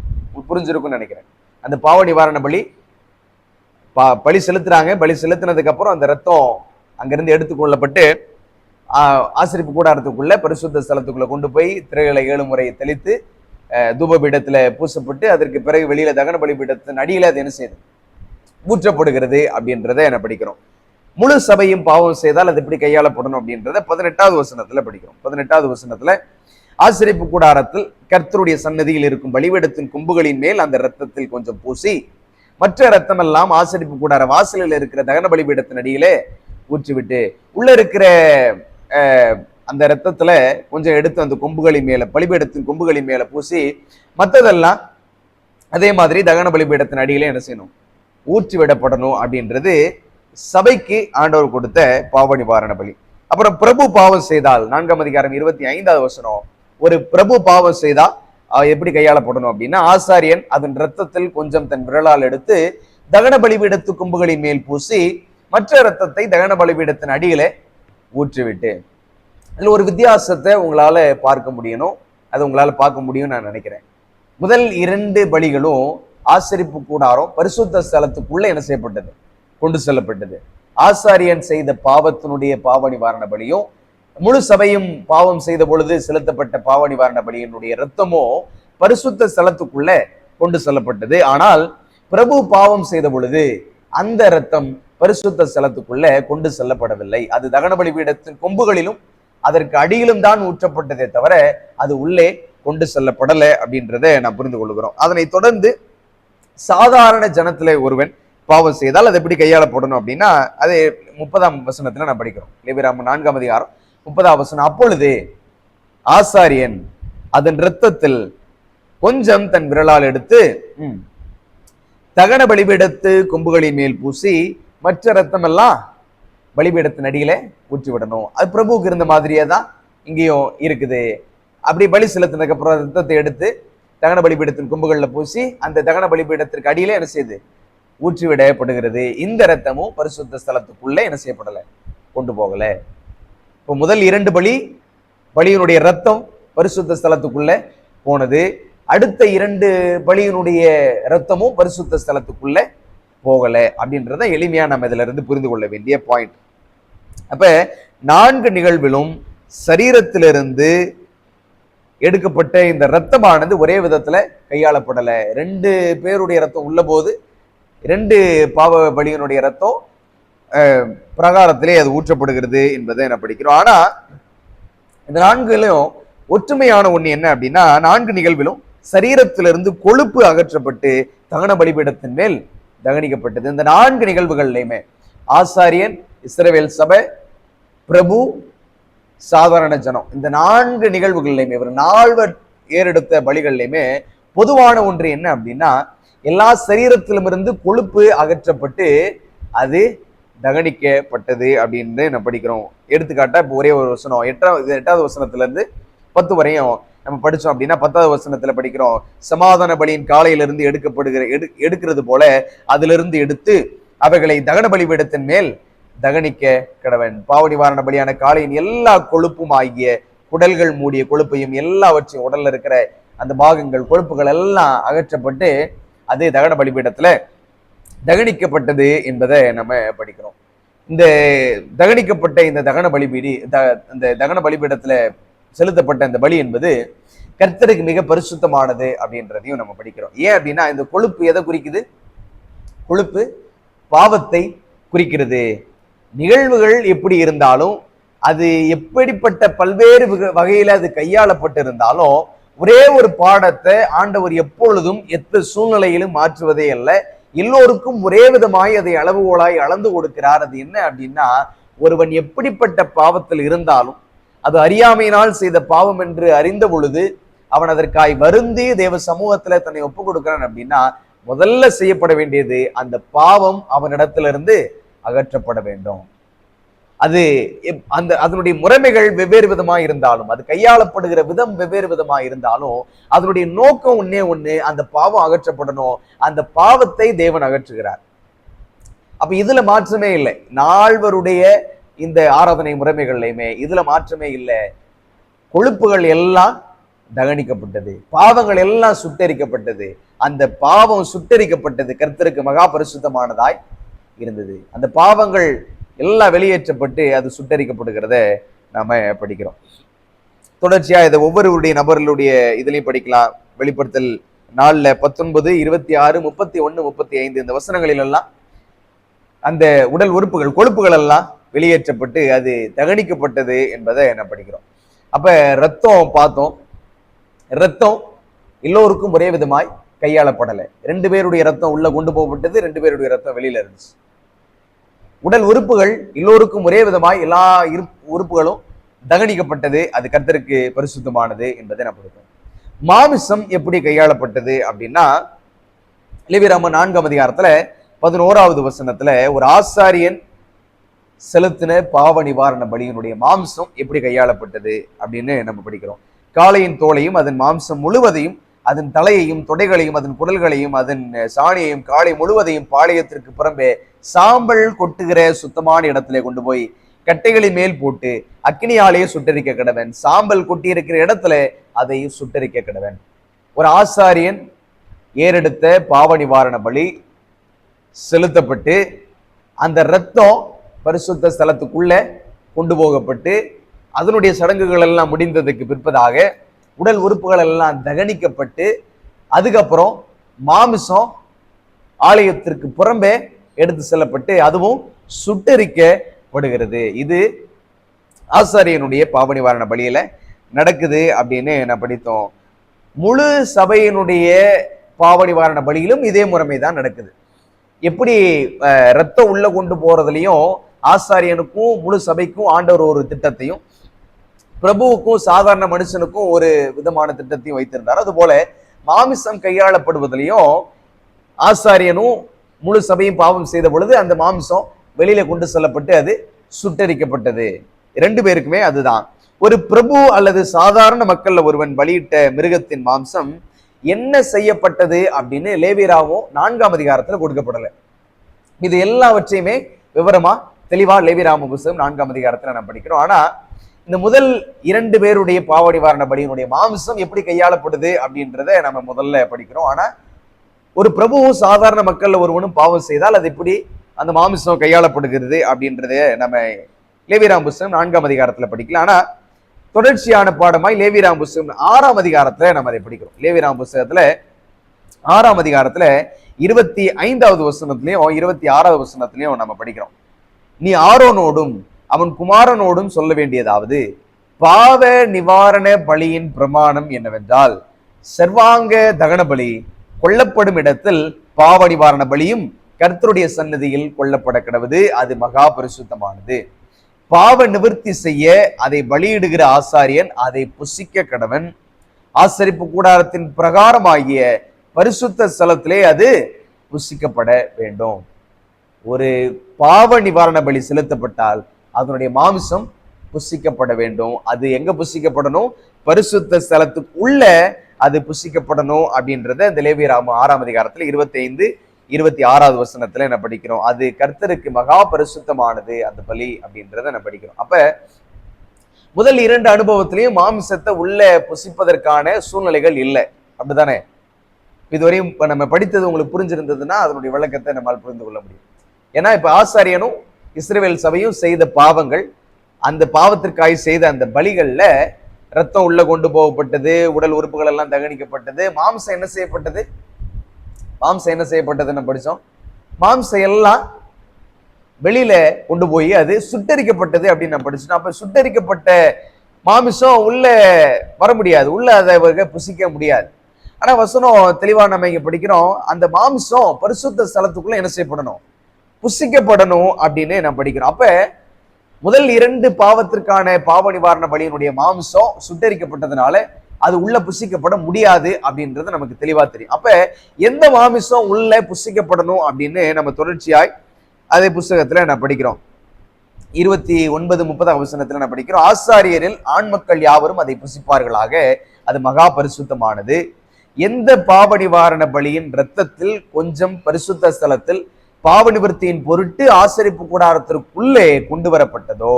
Speaker 1: புரிஞ்சிருக்கும்னு நினைக்கிறேன். அந்த பாவ நிவாரண பலி செலுத்துறாங்க. பலி செலுத்தினதுக்கு அப்புறம் அந்த ரத்தம் அங்கிருந்து எடுத்துக்கொள்ளப்பட்டு ஆசரிப்பு கூடாரத்துக்குள்ள பரிசுத்த ஸ்தலத்துக்குள்ள கொண்டு போய் திரைகளை 7 முறை தெளித்து தூபபீடத்துல பூசப்பட்டு அதற்கு பிறகு வெளியில தகன பலிபீடத்தின் அடியில அது என்ன செய்யுது? ஊற்றப்படுகிறது அப்படின்றத என்ன படிக்கிறோம். முழு சபையும் பாவம் செய்தால் அது எப்படி கையாளப்படணும் அப்படின்றத 18வது வசனத்துல படிக்கிறோம். 18வது வசனத்துல ஆசரிப்பு கூடாரத்தில் கர்த்தருடைய சன்னதியில் இருக்கும் பலிபீடத்தின் கொம்புகளின் மேல் அந்த இரத்தத்தில் கொஞ்சம் பூசி மற்ற ரத்தம் எல்லாம் ஆசரிப்பு கூடார வாசலில் இருக்கிற தகன பலிபீடத்தின் அடியிலே ஊற்றிவிட்டு உள்ள இருக்கிற அந்த ரத்தத்துல கொஞ்சம் எடுத்து அந்த கொம்புகளின் மேல பலிபீடத்தின் கொம்புகளின் மேல பூசி மற்றதெல்லாம் அதே மாதிரி தகன பலிபீடத்தின் அடியிலே என்ன செய்யணும், ஊற்றி விடப்படணும் அப்படின்றது சபைக்கு ஆண்டவர் கொடுத்த பாவ நிவாரண பலி. அப்புறம் பிரபு பாவம் செய்தால் 4ஆம் அதிகாரம் 25வது வசனம், ஒரு பிரபு பாவம் செய்தா எப்படி கையாளப்படணும் அப்படின்னா, ஆசாரியன் அதன் ரத்தத்தில் கொஞ்சம் தன் விரலால் எடுத்து தகன பலிபீடத்து கொம்புகளின் மேல் பூசி மற்ற ரத்தத்தை தகன பலிபீடத்தின் அடியில ஊற்றிவிட்டு. இதுல ஒரு வித்தியாசத்தை உங்களால பார்க்க முடியணும், அது உங்களால பார்க்க முடியும் நான் நினைக்கிறேன். முதல் 2 பலிகளும் ஆசரிப்பு கூடாரம் பரிசுத்த ஸ்தலத்துக்குள்ள என்ன செய்யப்பட்டது, கொண்டு செல்லப்பட்டது. ஆசாரியன் செய்த பாவத்தினுடைய பாவ நிவாரண பலியும் முழு சபையும் பாவம் செய்த பொழுது செலுத்தப்பட்ட பாவ நிவாரண பலியினுடைய இரத்தமோ பரிசுத்த ஸ்தலத்துக்குள்ள கொண்டு செல்லப்பட்டது. ஆனால் பிரபு பாவம் செய்த பொழுது அந்த இரத்தம் பரிசுத்த ஸ்தலத்துக்குள்ள கொண்டு செல்லப்படவில்லை. அது தகன பலிபீடத்தின் கொம்புகளிலும் அதற்கு அடியிலும் தான் ஊற்றப்பட்டதே தவிர அது உள்ளே கொண்டு செல்லப்படல அப்படின்றத நான் புரிந்து கொள்கிறோம். அதனை தொடர்ந்து சாதாரண ஜனத்திலே ஒருவன் பாவம் செய்தால் அது எப்படி கையாளப்படணும் அப்படின்னா, அது 30ஆம் வசனத்துல நான் படிக்கிறோம். லேவியராகமம் 4ஆம் அதிகாரம் 30ஆம் வசனம், அப்பொழுது ஆசாரியன் அதன் இரத்தத்தில் கொஞ்சம் தன் விரலால் எடுத்து தகன பலிபீடத்து கொம்புகளின் மேல் பூசி மற்ற ரத்தம் எல்லாம் பலிபீடத்தின் அடியில ஊற்றி விடணும். அது பிரபுவுக்கு இருந்த மாதிரியே தான் இங்கேயும் இருக்குது. அப்படி பலி செலுத்தினதுக்கு அப்புறம் ரத்தத்தை எடுத்து தகன பலிபீடத்தின் கொம்புகளில் பூசி அந்த தகன பலிபீடத்திற்கு அடியில என்ன செய்யுது, ஊற்றி விடப்படுகிறது. இந்த ரத்தமும் பரிசுத்த ஸ்தலத்துக்குள்ள என்ன செய்யப்படலை, கொண்டு போகல. இப்போ முதல் 2 பலியினுடைய ரத்தம் பரிசுத்த ஸ்தலத்துக்குள்ள போனது. அடுத்த 2 பலியினுடைய ரத்தமும் பரிசுத்த ஸ்தலத்துக்குள்ள போகல அப்படின்றத எளிமையா நம்ம இதுல இருந்து புரிந்து கொள்ள வேண்டிய பாயிண்ட். அப்ப 4 நிகழ்விலும் சரீரத்திலிருந்து எடுக்கப்பட்ட இந்த ரத்தமானது ஒரே விதத்துல கையாளப்படல. 2 பேருடைய ரத்தம் உள்ள போது 2 பாவ பலியினுடைய ரத்தம் பிரகாரத்திலே அது ஊற்றப்படுகிறது என்பதை நான் படிக்கிறோம். ஆனா இந்த 4லும் ஒற்றுமையான ஒண்ணு என்ன அப்படின்னா, 4 நிகழ்விலும் சரீரத்திலிருந்து கொழுப்பு அகற்றப்பட்டு தகன பலிபீடத்தின் மேல் தகனிக்கப்பட்டது. இந்த 4 நிகழ்வுகள்லையுமே ஆசாரியன், இஸ்ரவேல் சபை, பிரபு, சாதாரண ஜனம், இந்த 4 நிகழ்வுகள்லையுமே இவர் 4 ஏறெடுத்த பலிகள்லையுமே பொதுவான ஒன்று என்ன அப்படின்னா, எல்லா சரீரத்திலும் இருந்து கொழுப்பு அகற்றப்பட்டு அது தகனிக்கப்பட்டது அப்படின்னு நம்ம படிக்கிறோம். எடுத்துக்காட்டா இப்போ ஒரே ஒரு வசனம் 8வது வசனத்துல இருந்து 10 வரையும் நம்ம படிச்சோம் அப்படின்னா, 10வது வசனத்துல படிக்கிறோம், சமாதான பலியின் காலையிலிருந்து எடுக்கிறது போல அதிலிருந்து எடுத்து அவைகளை தகன பலிபீடத்தின் மேல் தகனிக்க கடவன். பாவ நிவாரண பலியான காளையின் எல்லா கொழுப்பும் ஆகிய குடல்கள் மூடிய கொழுப்பையும் எல்லாவற்றையும் உடல்ல இருக்கிற அந்த பாகங்கள் கொழுப்புகள் எல்லாம் அகற்றப்பட்டு அது தகன பலிபீடத்துல தகனிக்கப்பட்டது என்பதை நம்ம படிக்கிறோம். இந்த தகனிக்கப்பட்ட இந்த தகன பலிபீடத்துல செலுத்தப்பட்ட இந்த பலி என்பது கர்த்தருக்கு மிக பரிசுத்தமானது அப்படின்றதையும் நம்ம படிக்கிறோம். ஏன் அப்படின்னா, இந்த கொழுப்பு எதை குறிக்குது, கொழுப்பு பாவத்தை குறிக்கிறது. நிகழ்வுகள் எப்படி இருந்தாலும், அது எப்படிப்பட்ட பல்வேறு வகையில அது கையாளப்பட்டிருந்தாலும், ஒரே ஒரு பாடத்தை ஆண்டவர் எப்பொழுதும் எந்த சூழ்நிலையிலும் மாற்றுவதே அல்ல, எல்லோருக்கும் ஒரே விதமாய் அதை அளவுகோலாய் அளந்து கொடுக்கிறார். அது என்ன அப்படின்னா, ஒருவன் எப்படிப்பட்ட பாவத்தில் இருந்தாலும் அது அறியாமையினால் செய்த பாவம் என்று அறிந்த பொழுது அவன் அதற்காய் வருந்தி தேவ சமூகத்துல தன்னை ஒப்பு கொடுக்கிறான் அப்படின்னா, முதல்ல செய்யப்பட வேண்டியது அந்த பாவம் அவனிடத்திலிருந்து அகற்றப்பட வேண்டும். அது அதனுடைய முறைமைகள் வெவ்வேறு விதமா இருந்தாலும், அது கையாளப்படுகிற விதம் வெவ்வேறு விதமா இருந்தாலும், அதனுடைய நோக்கம் ஒன்னே ஒண்ணு, அந்த பாவம் அகற்றப்படணும். அந்த பாவத்தை தேவன் அகற்றுகிறார். அப்ப இதுல மாற்றமே இல்லை. 4 இந்த ஆராதனை முறைமைகள்லையுமே இதுல மாற்றமே இல்லை. கொழுப்புகள் எல்லாம் தகனிக்கப்பட்டது, பாவங்கள் எல்லாம் சுட்டரிக்கப்பட்டது. அந்த பாவம் சுட்டரிக்கப்பட்டது கர்த்தருக்கு மகா பரிசுத்தமானதாய் இருந்தது. அந்த பாவங்கள் எல்லாம் வெளியேற்றப்பட்டு அது சுட்டரிக்கப்படுகிறத நாம படிக்கிறோம். தொடர்ச்சியா இதை ஒவ்வொருவருடைய நபர்களுடைய இதுலையும் படிக்கலாம். வெளிப்படுத்தல் 4, 19, 26, 31, 35 இந்த வசனங்களில் எல்லாம் அந்த உடல் உறுப்புகள் கொழுப்புகள் எல்லாம் வெளியேற்றப்பட்டு அது தகனிக்கப்பட்டது என்பதை நான் படிக்கிறோம். அப்ப ரத்தம் பார்த்தோம், ரத்தம் எல்லோருக்கும் ஒரே விதமாய் கையாளப்படலை. 2 பேருடைய ரத்தம் உள்ள கொண்டு போகப்பட்டது, 2 பேருடைய ரத்தம் வெளியில இருந்துச்சு. உடல் உறுப்புகள் எல்லோருக்கும் ஒரே விதமாய் எல்லா உறுப்புகளும் தகனிக்கப்பட்டது. அது கர்த்தருக்கு பரிசுத்தமானது என்பதை நான் கொடுப்பேன். மாமிசம் எப்படி கையாளப்பட்டது அப்படின்னா, லேவியராகமம் 4ஆம் அதிகாரத்துல 11வது வசனத்துல ஒரு ஆசாரியன் செலுத்தின பாவ நிவாரண பலியினுடைய மாம்சம் எப்படி கையாளப்பட்டது அப்படின்னு நம்ம படிக்கிறோம். காளையின் தோலையும் அதன் மாம்சம் முழுவதையும், அதன் தலையையும் தொடைகளையும் அதன் குடல்களையும் அதன் சாணியையும் காளை முழுவதையும் பாளையத்திற்கு புறம்பே சாம்பல் கொட்டுகிற சுத்தமான இடத்துல கொண்டு போய் கட்டைகளின் மேல் போட்டு அக்கினியாலேயே சுட்டரிக்க கடவன். சாம்பல் கொட்டி இருக்கிற இடத்துல அதை சுட்டரிக்க கடவன். ஒரு ஆசாரியன் ஏறெடுத்த பாவ நிவாரண பலி செலுத்தப்பட்டு அந்த இரத்தம் பரிசுத்த ஸ்தலத்துக்குள்ள கொண்டு போகப்பட்டு அதனுடைய சடங்குகள் எல்லாம் முடிந்ததுக்கு பிற்பதாக உடல் உறுப்புகள் எல்லாம் தகனிக்கப்பட்டு அதுக்கப்புறம் மாமிசம் ஆலயத்திற்கு புறம்பே எடுத்து செல்லப்பட்டு அதுவும் சுட்டரிக்கப்படுகிறது. இது ஆசாரியனுடைய பாவ நிவாரண பலியில நடக்குது அப்படின்னு நான் படித்தோம். முழு சபையினுடைய பாவ நிவாரண பலியிலும் இதே முறைமை தான் நடக்குது. எப்படி ரத்தம் உள்ள கொண்டு போறதுலையும் ஆசாரியனுக்கும் முழு சபைக்கும் ஆண்டவர் ஒரு திட்டத்தையும், பிரபுவுக்கும் சாதாரண மனுஷனுக்கும் ஒரு விதமான திட்டத்தையும் வைத்திருந்தார். அதுபோல மாமிசம் கையாளப்படுவதிலையும் ஆசாரியனும் முழு சபையும் பாவம் செய்த பொழுது அந்த மாமிசம் வெளியில கொண்டு செல்லப்பட்டு அது சுட்டரிக்கப்பட்டது. 2 பேருக்குமே அதுதான். ஒரு பிரபு அல்லது சாதாரண மக்கள்ல ஒருவன் பலியிட்ட மிருகத்தின் மாம்சம் என்ன செய்யப்பட்டது அப்படின்னு லேவியராகமம் 4ஆம் அதிகாரத்துல கொடுக்கப்படலை. இது எல்லாவற்றையுமே விவரமா தெளிவா லேவியராகமம் புத்தகம் 4ஆம் அதிகாரத்துல நம்ம படிக்கிறோம். ஆனா இந்த முதல் 2 பேருடைய பாவ நிவாரண பலியினுடைய மாம்சம் எப்படி கையாளப்படுது அப்படின்றத நம்ம முதல்ல படிக்கிறோம். ஆனா ஒரு பிரபுவும் சாதாரண மக்கள்ல ஒருவனும் பாவம் செய்தால் அது எப்படி அந்த மாமிசம் கையாளப்படுகிறது அப்படின்றத நம்ம லேவியராகமம் புத்தகம் 4ஆம் அதிகாரத்துல படிக்கலாம். ஆனா தொடர்ச்சியான பாடமாய் லேவியராகமம் புத்தகம் 6ஆம் அதிகாரத்துல நம்ம அதை படிக்கிறோம். லேவியராகமம் புத்தகத்துல 6ஆம் அதிகாரத்துல 25வது வசனத்திலையும் 26வது வசனத்திலையும் நம்ம படிக்கிறோம். நீ ஆரோனோடும் அவன் குமாரனோடும் சொல்ல வேண்டியதாவது, பாவ நிவாரண பலியின் பிரமாணம் என்னவென்றால், சர்வாங்க தகன பலி கொல்லப்படும் இடத்தில் பாவ நிவாரண பலியும் கர்த்தருடைய சன்னதியில் கொல்லப்பட கிடவது, அது மகா பரிசுத்தமானது. பாவ நிவர்த்தி செய்ய அதை பலியிடுகிற ஆசாரியன் அதை புசிக்க கடவன். ஆசரிப்பு கூடாரத்தின் பிரகாரமாகிய பரிசுத்த ஸ்தலத்திலே அது புசிக்கப்பட வேண்டும். ஒரு பாவ நிவாரண பலி செலுத்தப்பட்டால் அதனுடைய மாமிசம் புசிக்கப்பட வேண்டும். அது எங்க புசிக்கப்படணும்? பரிசுத்த ஸ்தலத்துக்கு உள்ள அது புசிக்கப்படணும் அப்படின்றத இந்த லேவியராகமம் 6ஆம் அதிகாரத்துல 25, 26வது வசனத்துல என்ன படிக்கிறோம். அது கர்த்தருக்கு மகா பரிசுத்தமானது அந்த பலி அப்படின்றத நம்ம படிக்கிறோம். அப்ப முதல் 2 அனுபவத்திலையும் மாமிசத்தை உள்ள புசிப்பதற்கான சூழ்நிலைகள் இல்லை, அப்படித்தானே? இதுவரையும் இப்ப நம்ம படித்தது உங்களுக்கு புரிஞ்சிருந்ததுன்னா அதனுடைய விளக்கத்தை நம்மால் புரிந்து கொள்ள முடியும். ஏன்னா இப்ப ஆசாரியனும் இஸ்ரவேல் சபையும் செய்த பாவங்கள், அந்த பாவத்திற்காக செய்த அந்த பலிகள்ல ரத்தம் உள்ள கொண்டு போகப்பட்டது, உடல் உறுப்புகள் எல்லாம் தகனிக்கப்பட்டது. மாம்சம் என்ன செய்யப்பட்டது? மாம்சம் என்ன செய்யப்பட்டதுன்னு படிச்சோம். மாம்சம் எல்லாம் வெளியில கொண்டு போய் அது சுட்டரிக்கப்பட்டது அப்படின்னு நான் படிச்சோம். அப்ப சுட்டரிக்கப்பட்ட மாமிசம் உள்ள வர முடியாது, உள்ள அதை புசிக்க முடியாது. ஆனா வசனம் தெளிவா நம்ம இங்க படிக்கிறோம், அந்த மாம்சம் பரிசுத்த ஸ்தலத்துக்குள்ள என்ன செய்யப்படணும்? புசிக்கப்படணும் அப்படின்னு நான் படிக்கிறோம். அப்ப முதல் 2 பாவத்திற்கான பாவ நிவாரண பலியினுடைய மாம்சம் சுட்டரிக்கப்பட்டதுனால அது உள்ள புசிக்கப்பட முடியாது அப்படின்றது நமக்கு தெளிவா தெரியும். அப்ப எந்த மாமிசம் உள்ள புசிக்கப்படணும் அப்படின்னு நம்ம தொடர்ச்சியாய் அதே புஸ்தகத்துல நான் படிக்கிறோம். 29, 30 வசனத்துல நான் படிக்கிறோம், ஆசாரியரில் ஆண் மக்கள் யாவரும் அதை புசிப்பார்களாக, அது மகா பரிசுத்தமானது. எந்த பாவ நிவாரண பலியின் இரத்தத்தில் கொஞ்சம் பரிசுத்த ஸ்தலத்தில் பாவ நிவர்த்தியின் பொருட்டு ஆசரிப்பு கூடாரத்திற்குள்ளே கொண்டு வரப்பட்டதோ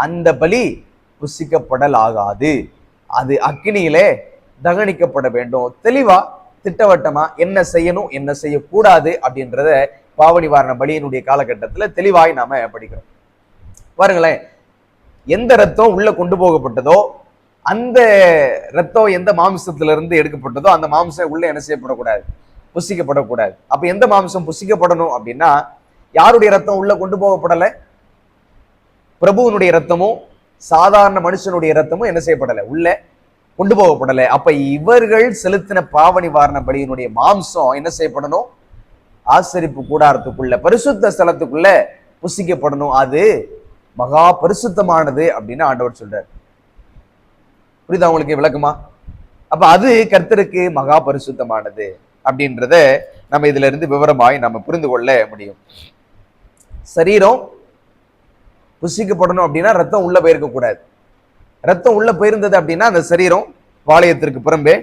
Speaker 1: அந்த பலி புசிக்கப்படலாகாது, அது அக்கினியிலே தகனிக்கப்பட வேண்டும். தெளிவா திட்டவட்டமா என்ன செய்யணும் என்ன செய்யக்கூடாது அப்படின்றத பாவ நிவாரண பலியினுடைய காலகட்டத்துல தெளிவாய் நாம படிக்கிறோம். பாருங்களேன், எந்த ரத்தம் உள்ள கொண்டு போகப்பட்டதோ அந்த ரத்தம் எந்த மாம்சத்திலிருந்து எடுக்கப்பட்டதோ அந்த மாம்சம் உள்ள என்ன செய்யப்படக்கூடாது? புசிக்கப்படக்கூடாது. அப்ப எந்த மாம்சம் புசிக்கப்படணும் அப்படின்னா, யாருடைய ரத்தம் உள்ள கொண்டு போகப்படலை? பிரபுவனுடைய ரத்தமும் சாதாரண மனுஷனுடைய ரத்தமும் என்ன செய்யப்படலை? உள்ள கொண்டு போகப்படலை. அப்ப இவர்கள் செலுத்தின பாவ நிவாரண பலியினுடைய மாம்சம் என்ன செய்யப்படணும்? ஆசரிப்பு கூடாரத்துக்குள்ள, பரிசுத்த ஸ்தலத்துக்குள்ள புசிக்கப்படணும். அது மகா பரிசுத்தமானது அப்படின்னு ஆண்டவர் சொல்றார். புரியுதா உங்களுக்கு விளக்குமா? அப்ப அது கர்த்தருக்கு மகா பரிசுத்தமானது அப்படின்றத நம்ம இதுல இருந்து விவரமாய் நம்ம புரிந்து கொள்ள முடியும். சரீரம் புசிக்கப்படணும் அப்படின்னா ரத்தம் உள்ள போயிருக்க கூடாது. ரத்தம் உள்ள போயிருந்தது அப்படின்னா அந்த சரீரம் பாளையத்திற்கு புறம்பே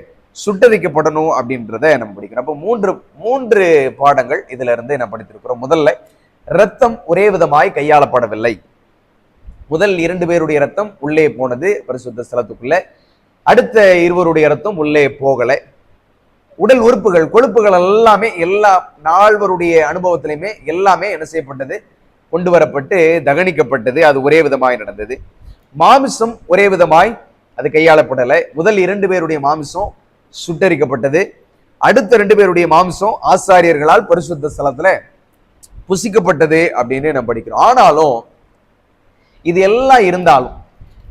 Speaker 1: சுட்டரிக்கப்படணும் அப்படின்றத நம்ம படிக்கிறோம். அப்போ மூன்று பாடங்கள் இதுல இருந்து நம்ம படித்திருக்கிறோம். முதல்ல, ரத்தம் ஒரே விதமாய் கையாளப்படவில்லை. முதல் 2 பேருடைய ரத்தம் உள்ளே போனது பரிசுத்த ஸ்தலத்துக்குள்ள, அடுத்த 2 ரத்தம் உள்ளே போகலை. உடல் உறுப்புகள், கொழுப்புகள் எல்லாமே எல்லா நால்வருடைய அனுபவத்திலையுமே எல்லாமே என்ன செய்யப்பட்டது? கொண்டு வரப்பட்டு தகனிக்கப்பட்டது. அது ஒரே விதமாய் நடந்தது. மாமிசம் ஒரே விதமாய் அது கையாளப்படலை. முதல் 2 பேருடைய மாமிசம் சுட்டரிக்கப்பட்டது. அடுத்த 2 பேருடைய மாமிசம் ஆசாரியர்களால் பரிசுத்த ஸ்தலத்துல புசிக்கப்பட்டது அப்படின்னு நம்ம படிக்கிறோம். ஆனாலும் இது எல்லாம் இருந்தாலும்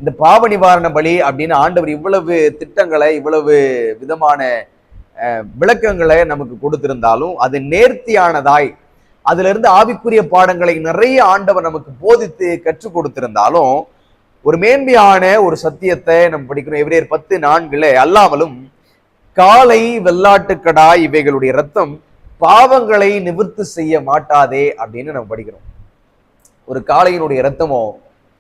Speaker 1: இந்த பாவ நிவாரண பலி அப்படின்னு ஆண்டவர் இவ்வளவு திட்டங்களை, இவ்வளவு விதமான விளக்கங்களை நமக்கு கொடுத்திருந்தாலும், அது நேர்த்தியானதாய் அதுல இருந்து ஆவிக்குரிய பாடங்களை நிறைய ஆண்டவர் நமக்கு போதித்து கற்றுக் கொடுத்திருந்தாலும், ஒரு மேன்மையான ஒரு சத்தியத்தை நம்ம படிக்கிறோம். எபிரேயர் 10:4 அல்லாமலும் காளை, வெள்ளாட்டுக்கடா இவைகளுடைய ரத்தம் பாவங்களை நிவர்த்தி செய்ய மாட்டாதே அப்படின்னு நம்ம படிக்கிறோம். ஒரு காளையினுடைய ரத்தமோ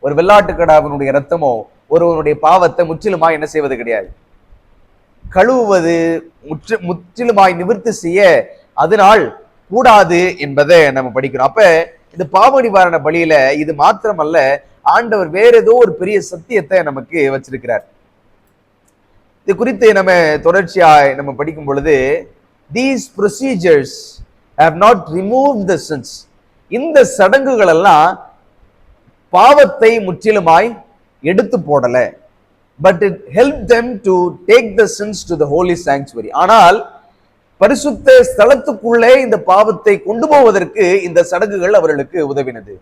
Speaker 1: ஒரு வெள்ளாட்டுக்கடாவினுடைய ரத்தமோ ஒருவனுடைய பாவத்தை முற்றிலுமாய் என்ன செய்வது கிடையாது, கழுவுவது முற்றிலுமாய் நிவர்த்தி செய்ய அதனால் கூடாது என்பதை நம்ம படிக்கிறோம். அப்ப இந்த பாவ நிவாரண பலியில இது மாத்திரமல்ல, ஆண்டவர் வேற ஏதோ ஒரு பெரிய சத்தியத்தை நமக்கு வச்சிருக்கிறார். இது குறித்து நம்ம தொடர்ச்சியாய் நம்ம படிக்கும் பொழுது, these procedures have not removed the sins. இந்த சடங்குகள் எல்லாம் பாவத்தை முற்றிலுமாய் எடுத்து போடல. But it help them to take the sins to the holy sanctuary. ஆனால் பரிசுத்த ஸ்தலத்துக்குள்ளே இந்த பாவத்தை கொண்டு போவதற்கு இந்த சடங்குகள் அவர்களுக்கு உதவினது.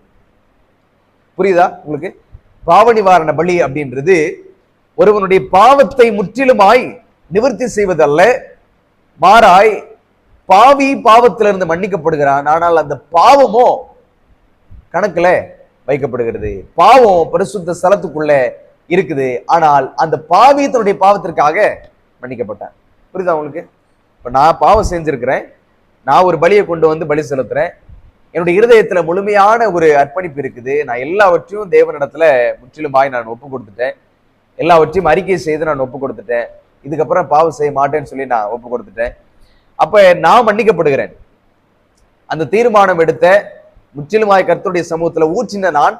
Speaker 1: புரியுதா உங்களுக்கு? பாவ நிவாரண பலி அப்படின்றது ஒருவனுடைய பாவத்தை முற்றிலுமாய் நிவர்த்தி செய்வதல்ல, மாறாய் பாவி பாவத்திலிருந்து மன்னிக்கப்படுகிறான், ஆனால் அந்த பாவமோ கணக்குல வைக்கப்படுகிறது. பாவம் பரிசுத்த ஸ்தலத்துக்குள்ள இருக்குது, ஆனால் அந்த பாவி தன்னுடைய பாவத்திற்காக மன்னிக்கப்பட்டான். புரியுதா உங்களுக்கு? இப்ப நான் பாவம் செஞ்சிருக்கிறேன், நான் ஒரு பலியை கொண்டு வந்து பலி செலுத்துறேன், என்னுடைய இருதயத்துல முழுமையான ஒரு அர்ப்பணிப்பு இருக்குது, நான் எல்லாவற்றையும் தேவனிடத்துல முற்றிலுமாய் நான் ஒப்பு கொடுத்துட்டேன், எல்லாவற்றையும் அறிக்கை செய்து நான் ஒப்பு கொடுத்துட்டேன், இதுக்கப்புறம் பாவம் செய்ய மாட்டேன்னு சொல்லி நான் ஒப்பு கொடுத்துட்டேன். அப்ப நான் மன்னிக்கப்படுகிறேன். அந்த தீர்மானம் எடுத்த முற்றிலுமாய் கர்த்தருடைய சமூகத்துல ஊற்றின நான்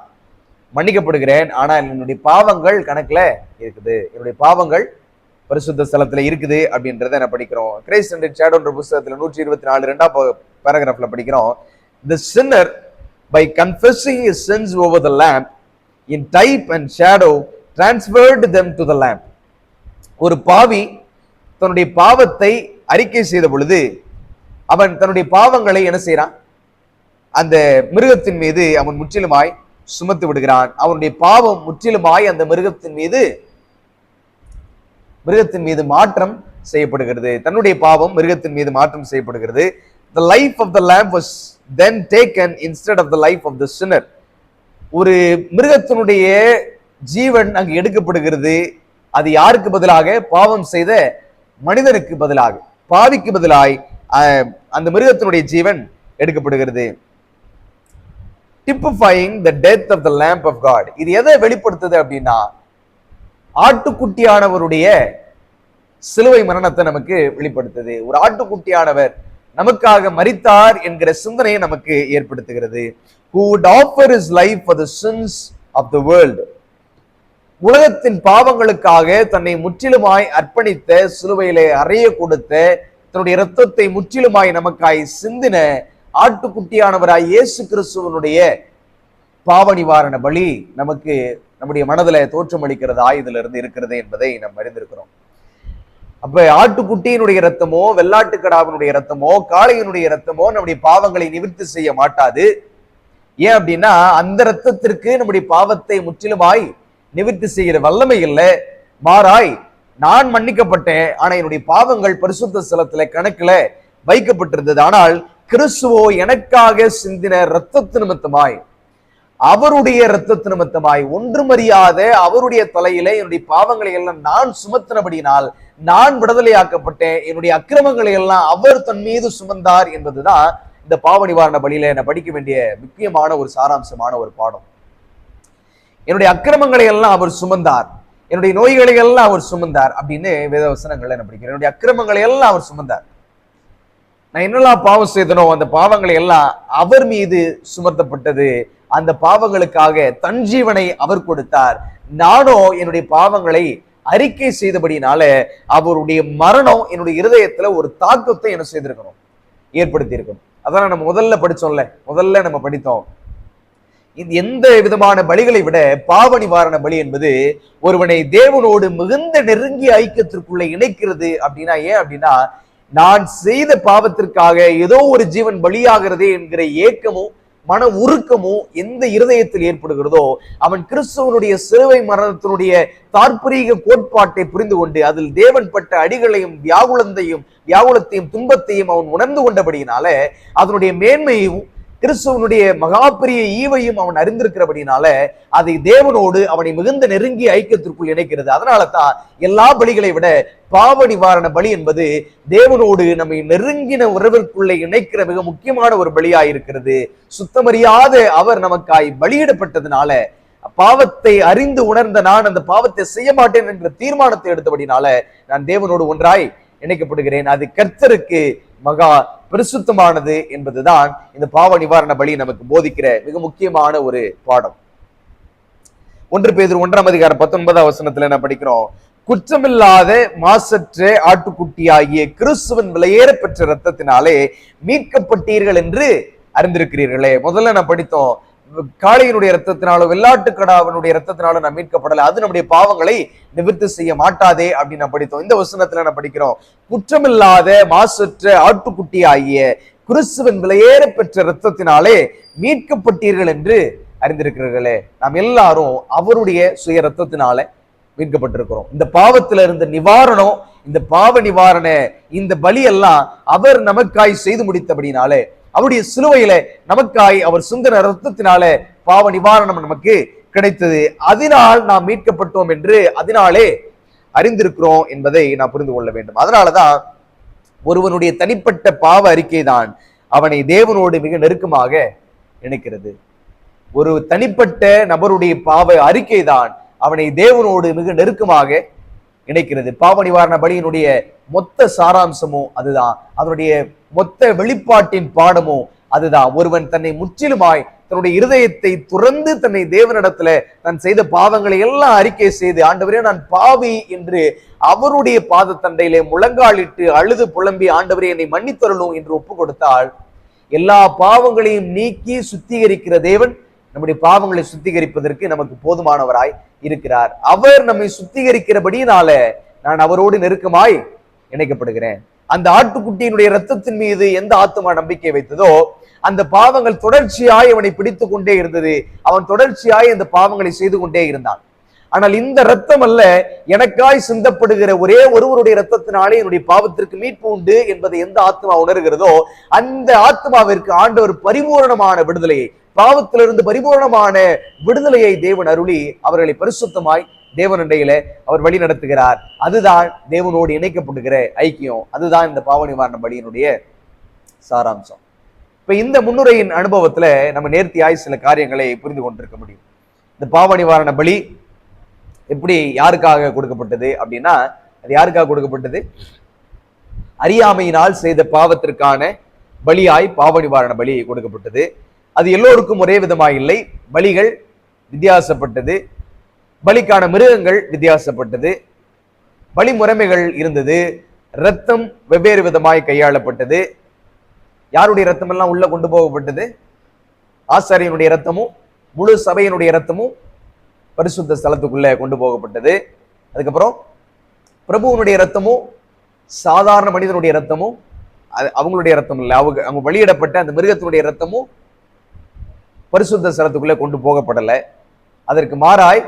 Speaker 1: மன்னிக்கப்படுகிறேன். ஆனால் என்னுடைய பாவங்கள் கணக்குல இருக்குது, என்னுடைய பாவங்கள் பரிசுத்த ஸ்தலத்துல இருக்குது அப்படின்றத நான் படிக்கிறோம். கிரைஸ்ட் அண்ட் ஷேடோன்ற புத்தகத்துல 124 2வது பேராகிராஃப்ல படிக்கிறோம், the sinner by confessing his sins over the lamp in type and shadow transferred them to the lamp. ஒரு பாவி தன்னுடைய பாவத்தை அறிக்கை செய்த பொழுது அவன் தன்னுடைய பாவங்களை என்ன செய்யறான்? அந்த மிருகத்தின் மீது அவன் முற்றிலுமாய் சுமத்து விடுகிறான். அவனுடைய பாவம் முற்றிலுமாய் அந்த மிருகத்தின் மீது மாற்றம் செய்யப்படுகிறது. தன்னுடைய பாவம் மிருகத்தின் மீது மாற்றம் செய்யப்படுகிறது. The life of the lamb was then taken instead of the life of the sinner. ஒரு மிருகத்தினுடைய ஜீவன் அங்கு எடுக்கப்படுகிறது. அது யாருக்கு பதிலாக? பாவம் செய்த மனிதனுக்கு பதிலாக, பாவிக்கு பதிலாய் அந்த மிருகத்தினுடைய ஜீவன் எடுக்கப்படுகிறது. typifying the death of the lamb of God. இது எதை வெளிப்படுத்துது அப்படின்னா, ஆட்டுக்குட்டியானவருடைய சிலுவை மரணத்தை நமக்கு வெளிப்படுத்துது. ஒரு ஆட்டுக்குட்டியானவர் நமக்காக மரித்தார் என்கிற சிந்தனையை நமக்கு ஏற்படுத்துகிறது. who would offer his life for the sins of the world. உலகத்தின் பாவங்களுக்காக தன்னை முற்றிலுமாய் அர்ப்பணித்த, சிலுவையிலே அறைய கொடுத்த, தன்னுடைய இரத்தத்தை முற்றிலுமாய் நமக்காய் சிந்தின ஆட்டுக்குட்டியானவராய் இயேசு கிறிஸ்துவனுடைய பாவ நிவாரண பலி நமக்கு நம்முடைய மனதில தோற்றம் அளிக்கிறதா இதுல இருந்து இருக்கிறது என்பதை நாம் அறிந்திருக்கிறோம். அப்ப ஆட்டுக்குட்டியினுடைய இரத்தமோ வெள்ளாட்டுக்கடாவினுடைய இரத்தமோ காளையினுடைய இரத்தமோ நம்முடைய பாவங்களை நிவர்த்தி செய்ய மாட்டாது. ஏன் அப்படின்னா அந்த இரத்தத்திற்கு நம்முடைய பாவத்தை முற்றிலுமாய் நிவர்த்தி செய்கிற வல்லமை இல்லை. மாறாய் நான் மன்னிக்கப்பட்டேன், ஆனா என்னுடைய பாவங்கள் பரிசுத்த ஸ்தலத்துல கணக்குல வைக்கப்பட்டிருந்தது. ஆனால் கிறிஸ்துவோ எனக்காக சிந்தின இரத்தத்து நிமித்தமாய், அவருடைய இரத்தத்து நிமித்தமாய், ஒன்றுமறியாத அவருடைய தலையிலே என்னுடைய பாவங்களை எல்லாம் நான் சுமத்தினபடியினால் நான் விடுதலையாக்கப்பட்டேன். என்னுடைய அக்கிரமங்களை எல்லாம் அவர் தன் மீது சுமந்தார் என்பதுதான் இந்த பாவ நிவாரண பலியில நான் படிக்க வேண்டிய முக்கியமான ஒரு சாராம்சமான ஒரு பாடம். என்னுடைய அக்கிரமங்களை எல்லாம் அவர் சுமந்தார், என்னுடைய நோய்களை எல்லாம் அவர் சுமந்தார் அப்படின்னு வேத வசனங்கள்ல நான் படிக்கிறேன். என்னுடைய அக்கிரமங்களை எல்லாம் அவர் சுமந்தார். நான் என்னெல்லாம் பாவம் செய்தனோ அந்த பாவங்களை எல்லாம் அவர் மீது சுமத்தப்பட்டது. அந்த பாவங்களுக்காக தன் ஜீவனை அவர் கொடுத்தார். நானோ என்னுடைய பாவங்களை அறிக்கை செய்தபடினால அவருடைய மரணம் என்னுடைய இருதயத்துல ஒரு தாக்கத்தை என்ன செய்திருக்கணும், ஏற்படுத்தி இருக்கணும். அதான் நம்ம முதல்ல படிச்சோம்ல, முதல்ல நம்ம படித்தோம், எந்த விதமான பலிகளை விட பாவ நிவாரண பலி என்பது ஒருவனை தேவனோடு மிகுந்த நெருங்கிய ஐக்கியத்திற்குள்ள இணைக்கிறது. அப்படின்னா ஏன் அப்படின்னா, நான் செய்த பாவத்திற்காக ஏதோ ஒரு ஜீவன் பலியாகிறதே என்கிற ஏக்கமும் மன உருக்கமும் எந்த இருதயத்தில் ஏற்படுகிறதோ, அவன் கிறிஸ்துவனுடைய சிலுவை மரணத்தினுடைய தாற்பரீக கோட்பாட்டை புரிந்து கொண்டு அதில் தேவன் பட்ட அடிகளையும் வியாகுலத்தையும் துன்பத்தையும் அவன் உணர்ந்து கொண்டபடியினால அதனுடைய மேன்மையும் கிறிஸ்துவனுடைய மகாபெரிய ஈவையும் அவன் அறிந்திருக்கிறபடினால அதை தேவனோடு அவனை மிகுந்த நெருங்கிய ஐக்கியத்திற்குள் இணைக்கிறது. அதனால தான் எல்லா பலிகளை விட பாவ நிவாரண பலி என்பது தேவனோடு நம்மை நெருங்கின உறவிற்குள்ளே இணைக்கிற மிக முக்கியமான ஒரு பலியாயிருக்கிறது. சுத்தமறியாத அவர் நமக்காய் பலியிடப்பட்டதுனால, பாவத்தை அறிந்து உணர்ந்த நான் அந்த பாவத்தை செய்ய மாட்டேன் என்ற தீர்மானத்தை எடுத்தபடினால நான் தேவனோடு ஒன்றாய் இணைக்கப்படுகிறேன். அது கர்த்தருக்கு மகா பரிசுத்தமானது என்பதுதான் இந்த பாவ நிவாரண பலி நமக்கு போதிக்கிற மிக முக்கியமான ஒரு பாடம். 1 பேதுரு 1:19 என்ன படிக்கிறோம், குற்றமில்லாத மாசற்ற ஆட்டுக்குட்டியாகிய கிறிஸ்துவின் விலையேற பெற்ற இரத்தத்தினாலே மீட்கப்பட்டீர்கள் என்று அறிந்திருக்கிறீர்களே. முதல்ல நான் படித்தோம், காளையினுடைய இரத்தத்தினாலும் வெள்ளாட்டு கடாவினுடைய இரத்தத்தினாலும் நான் மீட்கப்படலை, அது நம்முடைய பாவங்களை நிவர்த்தி செய்ய மாட்டாதே அப்படின்னு நான் படித்தோம். இந்த வசனத்துல நான் படிக்கிறோம், குற்றமில்லாத மாசற்ற ஆட்டுக்குட்டி ஆகிய கிறிஸ்துவின் விலையேற பெற்ற இரத்தத்தினாலே மீட்கப்பட்டீர்கள் என்று அறிந்திருக்கிறீர்களே. நாம் எல்லாரும் அவருடைய சுய இரத்தத்தினால மீட்கப்பட்டிருக்கிறோம். இந்த பாவத்துல இருந்த நிவாரணம், இந்த பாவ நிவாரண இந்த பலி எல்லாம் அவர் நமக்காய் செய்து முடித்தபடினாலே, அவருடைய சிலுவையில நமக்காய் அவர் சுந்தர ரத்தத்தினால பாவ நிவாரணம் நமக்கு கிடைத்தது. அதனால் நாம் மீட்கப்பட்டோம் என்று அதனாலே அறிந்திருக்கிறோம் என்பதை நாம் புரிந்து கொள்ள வேண்டும். அதனாலதான் ஒருவனுடைய தனிப்பட்ட பாவ அறிக்கை தான் அவனை தேவனோடு மிக நெருக்கமாக இணைக்கிறது. ஒரு தனிப்பட்ட நபருடைய பாவ அறிக்கை தான் அவனை தேவனோடு மிக நெருக்கமாக இணைக்கிறது. பாவ நிவாரண பலியினுடைய மொத்த சாராம்சமும் அதுதான், அதனுடைய மொத்த வெளிப்பாட்டின் பாடமும் அதுதான். ஒருவன் தன்னை முற்றிலுமாய் தன்னுடைய இருதயத்தை துறந்து தன்னை தேவனிடத்துல தன் செய்த பாவங்களை எல்லாம் அறிக்கை செய்து, ஆண்டவரே நான் பாவி என்று அவருடைய பாதத்தண்டையிலே முழங்காலிட்டு அழுது புலம்பி, ஆண்டவரே என்னை மன்னித்தருளும் என்று ஒப்பு கொடுத்தால், எல்லா பாவங்களையும் நீக்கி சுத்திகரிக்கிற தேவன் நம்முடைய பாவங்களை சுத்திகரிப்பதற்கு நமக்கு போதுமானவராய் இருக்கிறார். அவர் நம்மை சுத்திகரிக்கிறபடினால நான் அவரோடு நெருக்கமாய் இணைக்கப்படுகிறேன். அந்த ஆட்டுக்குட்டியினுடைய இரத்தத்தின் மீது எந்த ஆத்துமா நம்பிக்கை வைத்ததோ அந்த பாவங்கள் தொடர்ச்சியாய் அவனை பிடித்து கொண்டே இருந்தது. அவன் தொடர்ச்சியாய் அந்த பாவங்களை செய்து கொண்டே இருந்தான். ஆனால் இந்த இரத்தம் அல்ல, எனக்காய் சிந்தப்படுகிற ஒரே ஒருவருடைய இரத்தத்தினாலே என்னுடைய பாவத்திற்கு மீட்பு உண்டு என்பதை எந்த ஆத்மா உணர்கிறதோ அந்த ஆத்மாவிற்கு ஆண்டவர் பரிபூரணமான விடுதலையை, பாவத்திலிருந்து பரிபூரணமான விடுதலையை தேவன் அருளி அவர்களை பரிசுத்தமாய் தேவனண்டையில அவர் வழி நடத்துகிறார். அதுதான் தேவனோடு இணைக்கப்படுகிற ஐக்கியம். அதுதான் இந்த பாவ நிவாரண பலியினுடைய சாராம்சம். இப்ப இந்த முன்னுரையின் அனுபவத்துல நம்ம நேர்த்தியாய் சில காரியங்களை புரிந்து கொண்டிருக்க முடியும். இந்த பாவ நிவாரண பலி எப்படி யாருக்காக கொடுக்கப்பட்டது அப்படின்னா, அது யாருக்காக கொடுக்கப்பட்டது? அறியாமையினால் செய்த பாவத்திற்கான பலியாய் பாவ நிவாரண பலி கொடுக்கப்பட்டது. அது எல்லோருக்கும் ஒரே விதமாய் இல்லை. பலிகள் வித்தியாசப்பட்டது, பலிக்கான மிருகங்கள் வித்தியாசப்பட்டது, பலி முறைமைகள் இருந்தது, இரத்தம் வெவ்வேறு விதமாய் கையாளப்பட்டது. யாருடைய இரத்தம் எல்லாம் உள்ள கொண்டு போகப்பட்டது? ஆசாரியனுடைய இரத்தமும் முழு சபையினுடைய இரத்தமும் பரிசுத்த ஸ்தலத்துக்குள்ள கொண்டு போகப்பட்டது. அதுக்கப்புறம் பிரபுவனுடைய இரத்தமும் சாதாரண மனிதனுடைய இரத்தமும், அவங்களுடைய இரத்தம் இல்லை, அவங்க வெளியிடப்பட்ட அந்த மிருகத்தினுடைய இரத்தமும் பரிசுத்த ஸ்தலத்துக்குள்ள கொண்டு போகப்படலை. அதற்கு மாறாய்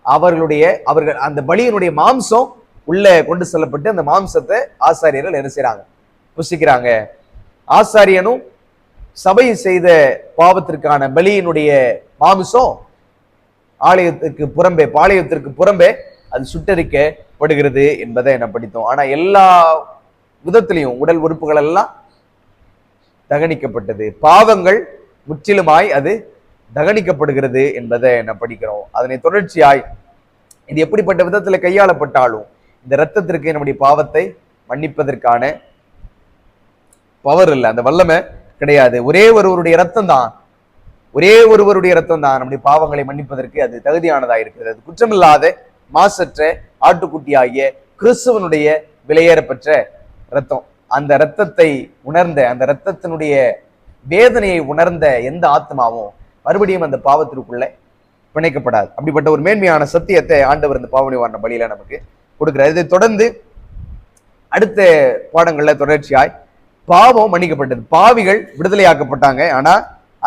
Speaker 1: அவர்கள் அந்த பலியினுடைய மாம்சம் உள்ள கொண்டு செல்லப்பட்டு அந்த மாம்சத்தை ஆசாரியர்கள் என்ன செய்யறாங்க, புசிக்கிறாங்க. ஆசாரியனும் சபை செய்த பாவத்திற்கான பலியினுடைய மாமிசம் ஆலயத்துக்கு புறம்பே, பாளையத்திற்கு புறம்பே அது சுட்டரிக்கப்படுகிறது என்பதை என்ன படித்தோம். ஆனா எல்லா விதத்திலையும் உடல் உறுப்புகள் எல்லாம் தகனிக்கப்பட்டது. பாவங்கள் முற்றிலுமாய் அது தகனிக்கப்படுகிறது என்பதை என்ன படிக்கிறோம். அதனை தொடர்ச்சியாய் இது எப்படிப்பட்ட விதத்துல கையாளப்பட்டாலும் இந்த இரத்தத்திற்கு நம்முடைய பாவத்தை மன்னிப்பதற்கான பவர் இல்லை, அந்த வல்லமை கிடையாது. ஒருவருடைய ரத்தம் தான், ஒருவருடைய ரத்தம் தான் நம்முடைய பாவங்களை மன்னிப்பதற்கு அது தகுதியானதா இருக்கிறது. அது குற்றமில்லாத மாசற்ற ஆட்டுக்குட்டியாகிய கிறிஸ்துவனுடைய விலையேறப்பெற்ற ரத்தம். அந்த இரத்தத்தை உணர்ந்த, அந்த இரத்தத்தினுடைய வேதனையை உணர்ந்த எந்த ஆத்மாவும் மறுபடியும் அந்த பாவத்திற்குள்ள பிணைக்கப்படாது. அப்படிப்பட்ட ஒரு மேன்மையான சத்தியத்தை ஆண்டவர் இந்த பாவ நிவாரண பலியில நமக்கு கொடுக்கிறார். இதை தொடர்ந்து அடுத்த பாடங்கள்ல தொடர்ச்சியாய் பாவம் மன்னிக்கப்பட்டது, பாவிகள் விடுதலையாக்கப்பட்டாங்க, ஆனா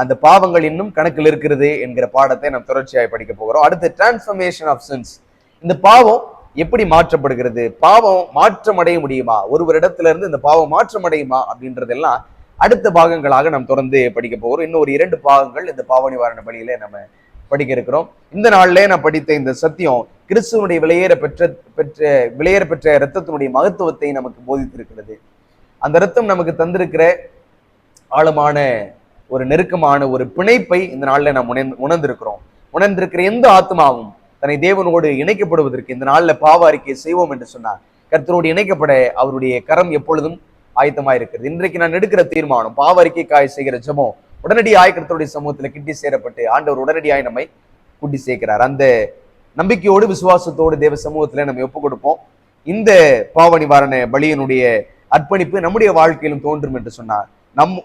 Speaker 1: அந்த பாவங்கள் இன்னும் கணக்கில் இருக்கிறது என்கிற பாடத்தை நாம் தொடர்ச்சியாய் படிக்க போகிறோம். அடுத்து டிரான்ஸ்ஃபர்மேஷன் ஆஃப் சின்ஸ். இந்த பாவம் எப்படி மாற்றப்படுகிறது, பாவம் மாற்றம் அடைய முடியுமா, ஒருவரிடத்துல இருந்து இந்த பாவம் மாற்றம் அடையுமா அப்படின்றதெல்லாம் அடுத்த பாகங்களாக நாம் தொடர்ந்து படிக்க போகிறோம். இன்னும் ஒரு 2 பாகங்கள் இந்த பாவ நிவாரண பலியில நம்ம படிக்க இருக்கிறோம். இந்த நாள்ல நான் படித்த இந்த சத்தியம் கிறிஸ்துவனுடைய விலையேற பெற்ற இரத்தத்தினுடைய மகத்துவத்தை நமக்கு போதித்திருக்கிறது. அந்த இரத்தம் நமக்கு தந்திருக்கிற ஆழமான ஒரு நெருக்கமான ஒரு பிணைப்பை இந்த நாள்ல நாம் உணர்ந்திருக்கிற எந்த ஆத்மாவும் தன்னை தேவனோடு இணைக்கப்படுவதற்கு இந்த நாள்ல பாவ அறிக்கை செய்வோம் என்று சொன்னார். கர்த்தரோடு இணைக்கப்பட அவருடைய கரம் எப்பொழுதும் ஆயத்தமா இருக்கிறது. இன்றைக்கு நான் எடுக்கிற தீர்மானம், பாவ அறிக்கைக்காய் செய்கிற ஜெபம் உடனடியாய் கர்த்தருடைய சமூகத்துல கிட்டி சேரப்பட்டு ஆண்டவர் உடனடியாய் நம்மை கூட்டி சேர்க்கிறார். அந்த நம்பிக்கையோடு விசுவாசத்தோடு தேவ சமூகத்துல நம்ம ஒப்பு கொடுப்போம். இந்த பாவ நிவாரண பலியினுடைய அர்ப்பணிப்பு நம்முடைய வாழ்க்கையிலும் தோன்றும் என்று சொன்னார்.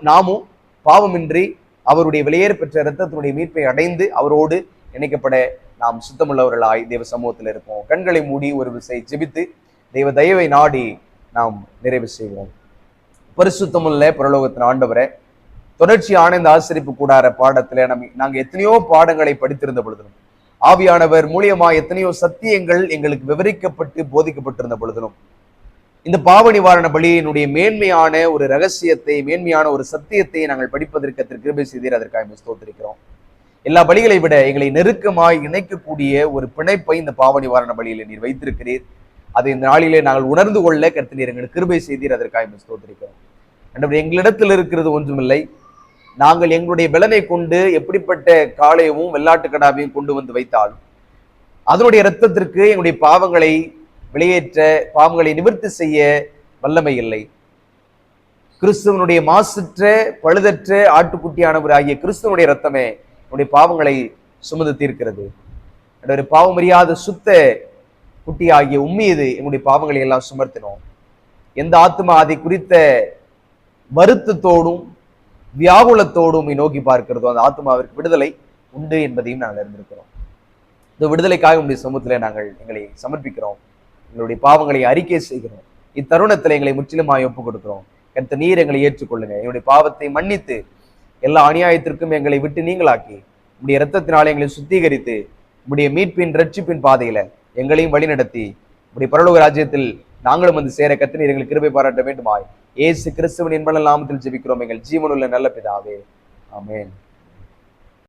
Speaker 1: நாமும் பாவமின்றி அவருடைய விலையேற பெற்ற இரத்தத்தினுடைய மீட்பை அடைந்து அவரோடு இணைக்கப்பட நாம் சுத்தமுள்ளவர்களாய் தேவ சமூகத்தில் இருப்போம். கண்களை மூடி ஒரு விசை ஜெபித்து தெய்வ தயவை நாடி நாம் நிறைவு செய்வோம். பரிசுத்தமுள்ள பரலோகத்தின் ஆண்டவரே, தொடர்ச்சியான இந்த ஆசிரிப்பு கூடார பாடத்துல நாங்க எத்தனையோ பாடங்களை படித்திருந்த பொழுதிலும், ஆவியானவர் மூலியமா எத்தனையோ சத்தியங்கள் எங்களுக்கு விவரிக்கப்பட்டு போதிக்கப்பட்டிருந்த பொழுதிலும், இந்த பாவ நிவாரண பலியினுடைய மேன்மையான ஒரு ரகசியத்தை, மேன்மையான ஒரு சத்தியத்தை நாங்கள் படிப்பதற்கு கிருபை செய்தீர். அதற்காக ஸ்தோத்திரிக்கிறோம். எல்லா பலிகளை விட எங்களை நெருக்கமாய் இணைக்கக்கூடிய ஒரு பிணைப்பை இந்த பாவ நிவாரண பலியில நீர் வைத்திருக்கிறீர். அதை இந்த நாளிலே நாங்கள் உணர்ந்து கொள்ள கர்த்தர் எங்களுக்கு கிருபை செய்தீர். அதற்காக ஸ்தோத்திரிக்கிறோம். எங்களிடத்தில் இருக்கிறது ஒன்றுமில்லை. நாங்கள் எங்களுடைய பலனை கொண்டு எப்படிப்பட்ட காளையவும் வெள்ளாட்டு கடாவையும் கொண்டு வந்து வைத்தாலும் அதனுடைய இரத்தத்திற்கு எங்களுடைய பாவங்களை வெளியேற்ற, பாவங்களை நிவர்த்தி செய்ய வல்லமை இல்லை. கிறிஸ்துவனுடைய மாசற்ற பழுதற்ற ஆட்டுக்குட்டியானவர் ஆகிய கிறிஸ்துவனுடைய இரத்தமே என்னுடைய பாவங்களை சுமந்து தீர்க்கிறது. பாவமறியாத சுத்த குட்டி ஆகிய உம்மீது எங்களுடைய பாவங்களை எல்லாம் சுமர்த்தினோம். எந்த ஆத்மா அதை குறித்த வருத்தத்தோடும் வியாகுலத்தோடும் நோக்கி பார்க்கிறதோ அந்த ஆத்மாவிற்கு விடுதலை உண்டு என்பதையும் நாங்கள் அறிந்திருக்கிறோம். இந்த விடுதலைக்காக உங்களுடைய சமூகத்திலே நாங்கள் எங்களை சமர்ப்பிக்கிறோம். எங்களுடைய பாவங்களை அறிக்கை செய்கிறோம். இத்தருணத்தில் எங்களை முற்றிலுமாய் ஒப்புக் கொடுக்கிறோம். கர்த்தர் நீர் எங்களை ஏற்றுக்கொள்ளுங்க. எங்களுடைய பாவத்தை மன்னித்து எல்லா அநியாயத்திற்கும் எங்களை விட்டு நீங்களாக்கி உங்களுடைய இரத்தத்தினாலே எங்களை சுத்திகரித்து உங்களுடைய மீட்பின் ரட்சிப்பின் பாதையில எங்களையும் வழிநடத்தி உங்களுடைய பரலோக ராஜ்யத்தில் நாங்களும் வந்து சேர கர்த்தர் நீர் எங்களுக்கு கிருபை பாராட்ட வேண்டுமாய் இயேசு கிறிஸ்துவின் இன்ப நாமத்தில் ஜெபிக்கிறோம் எங்கள் ஜீவனுள்ள நல்ல பிதாவே, ஆமென்.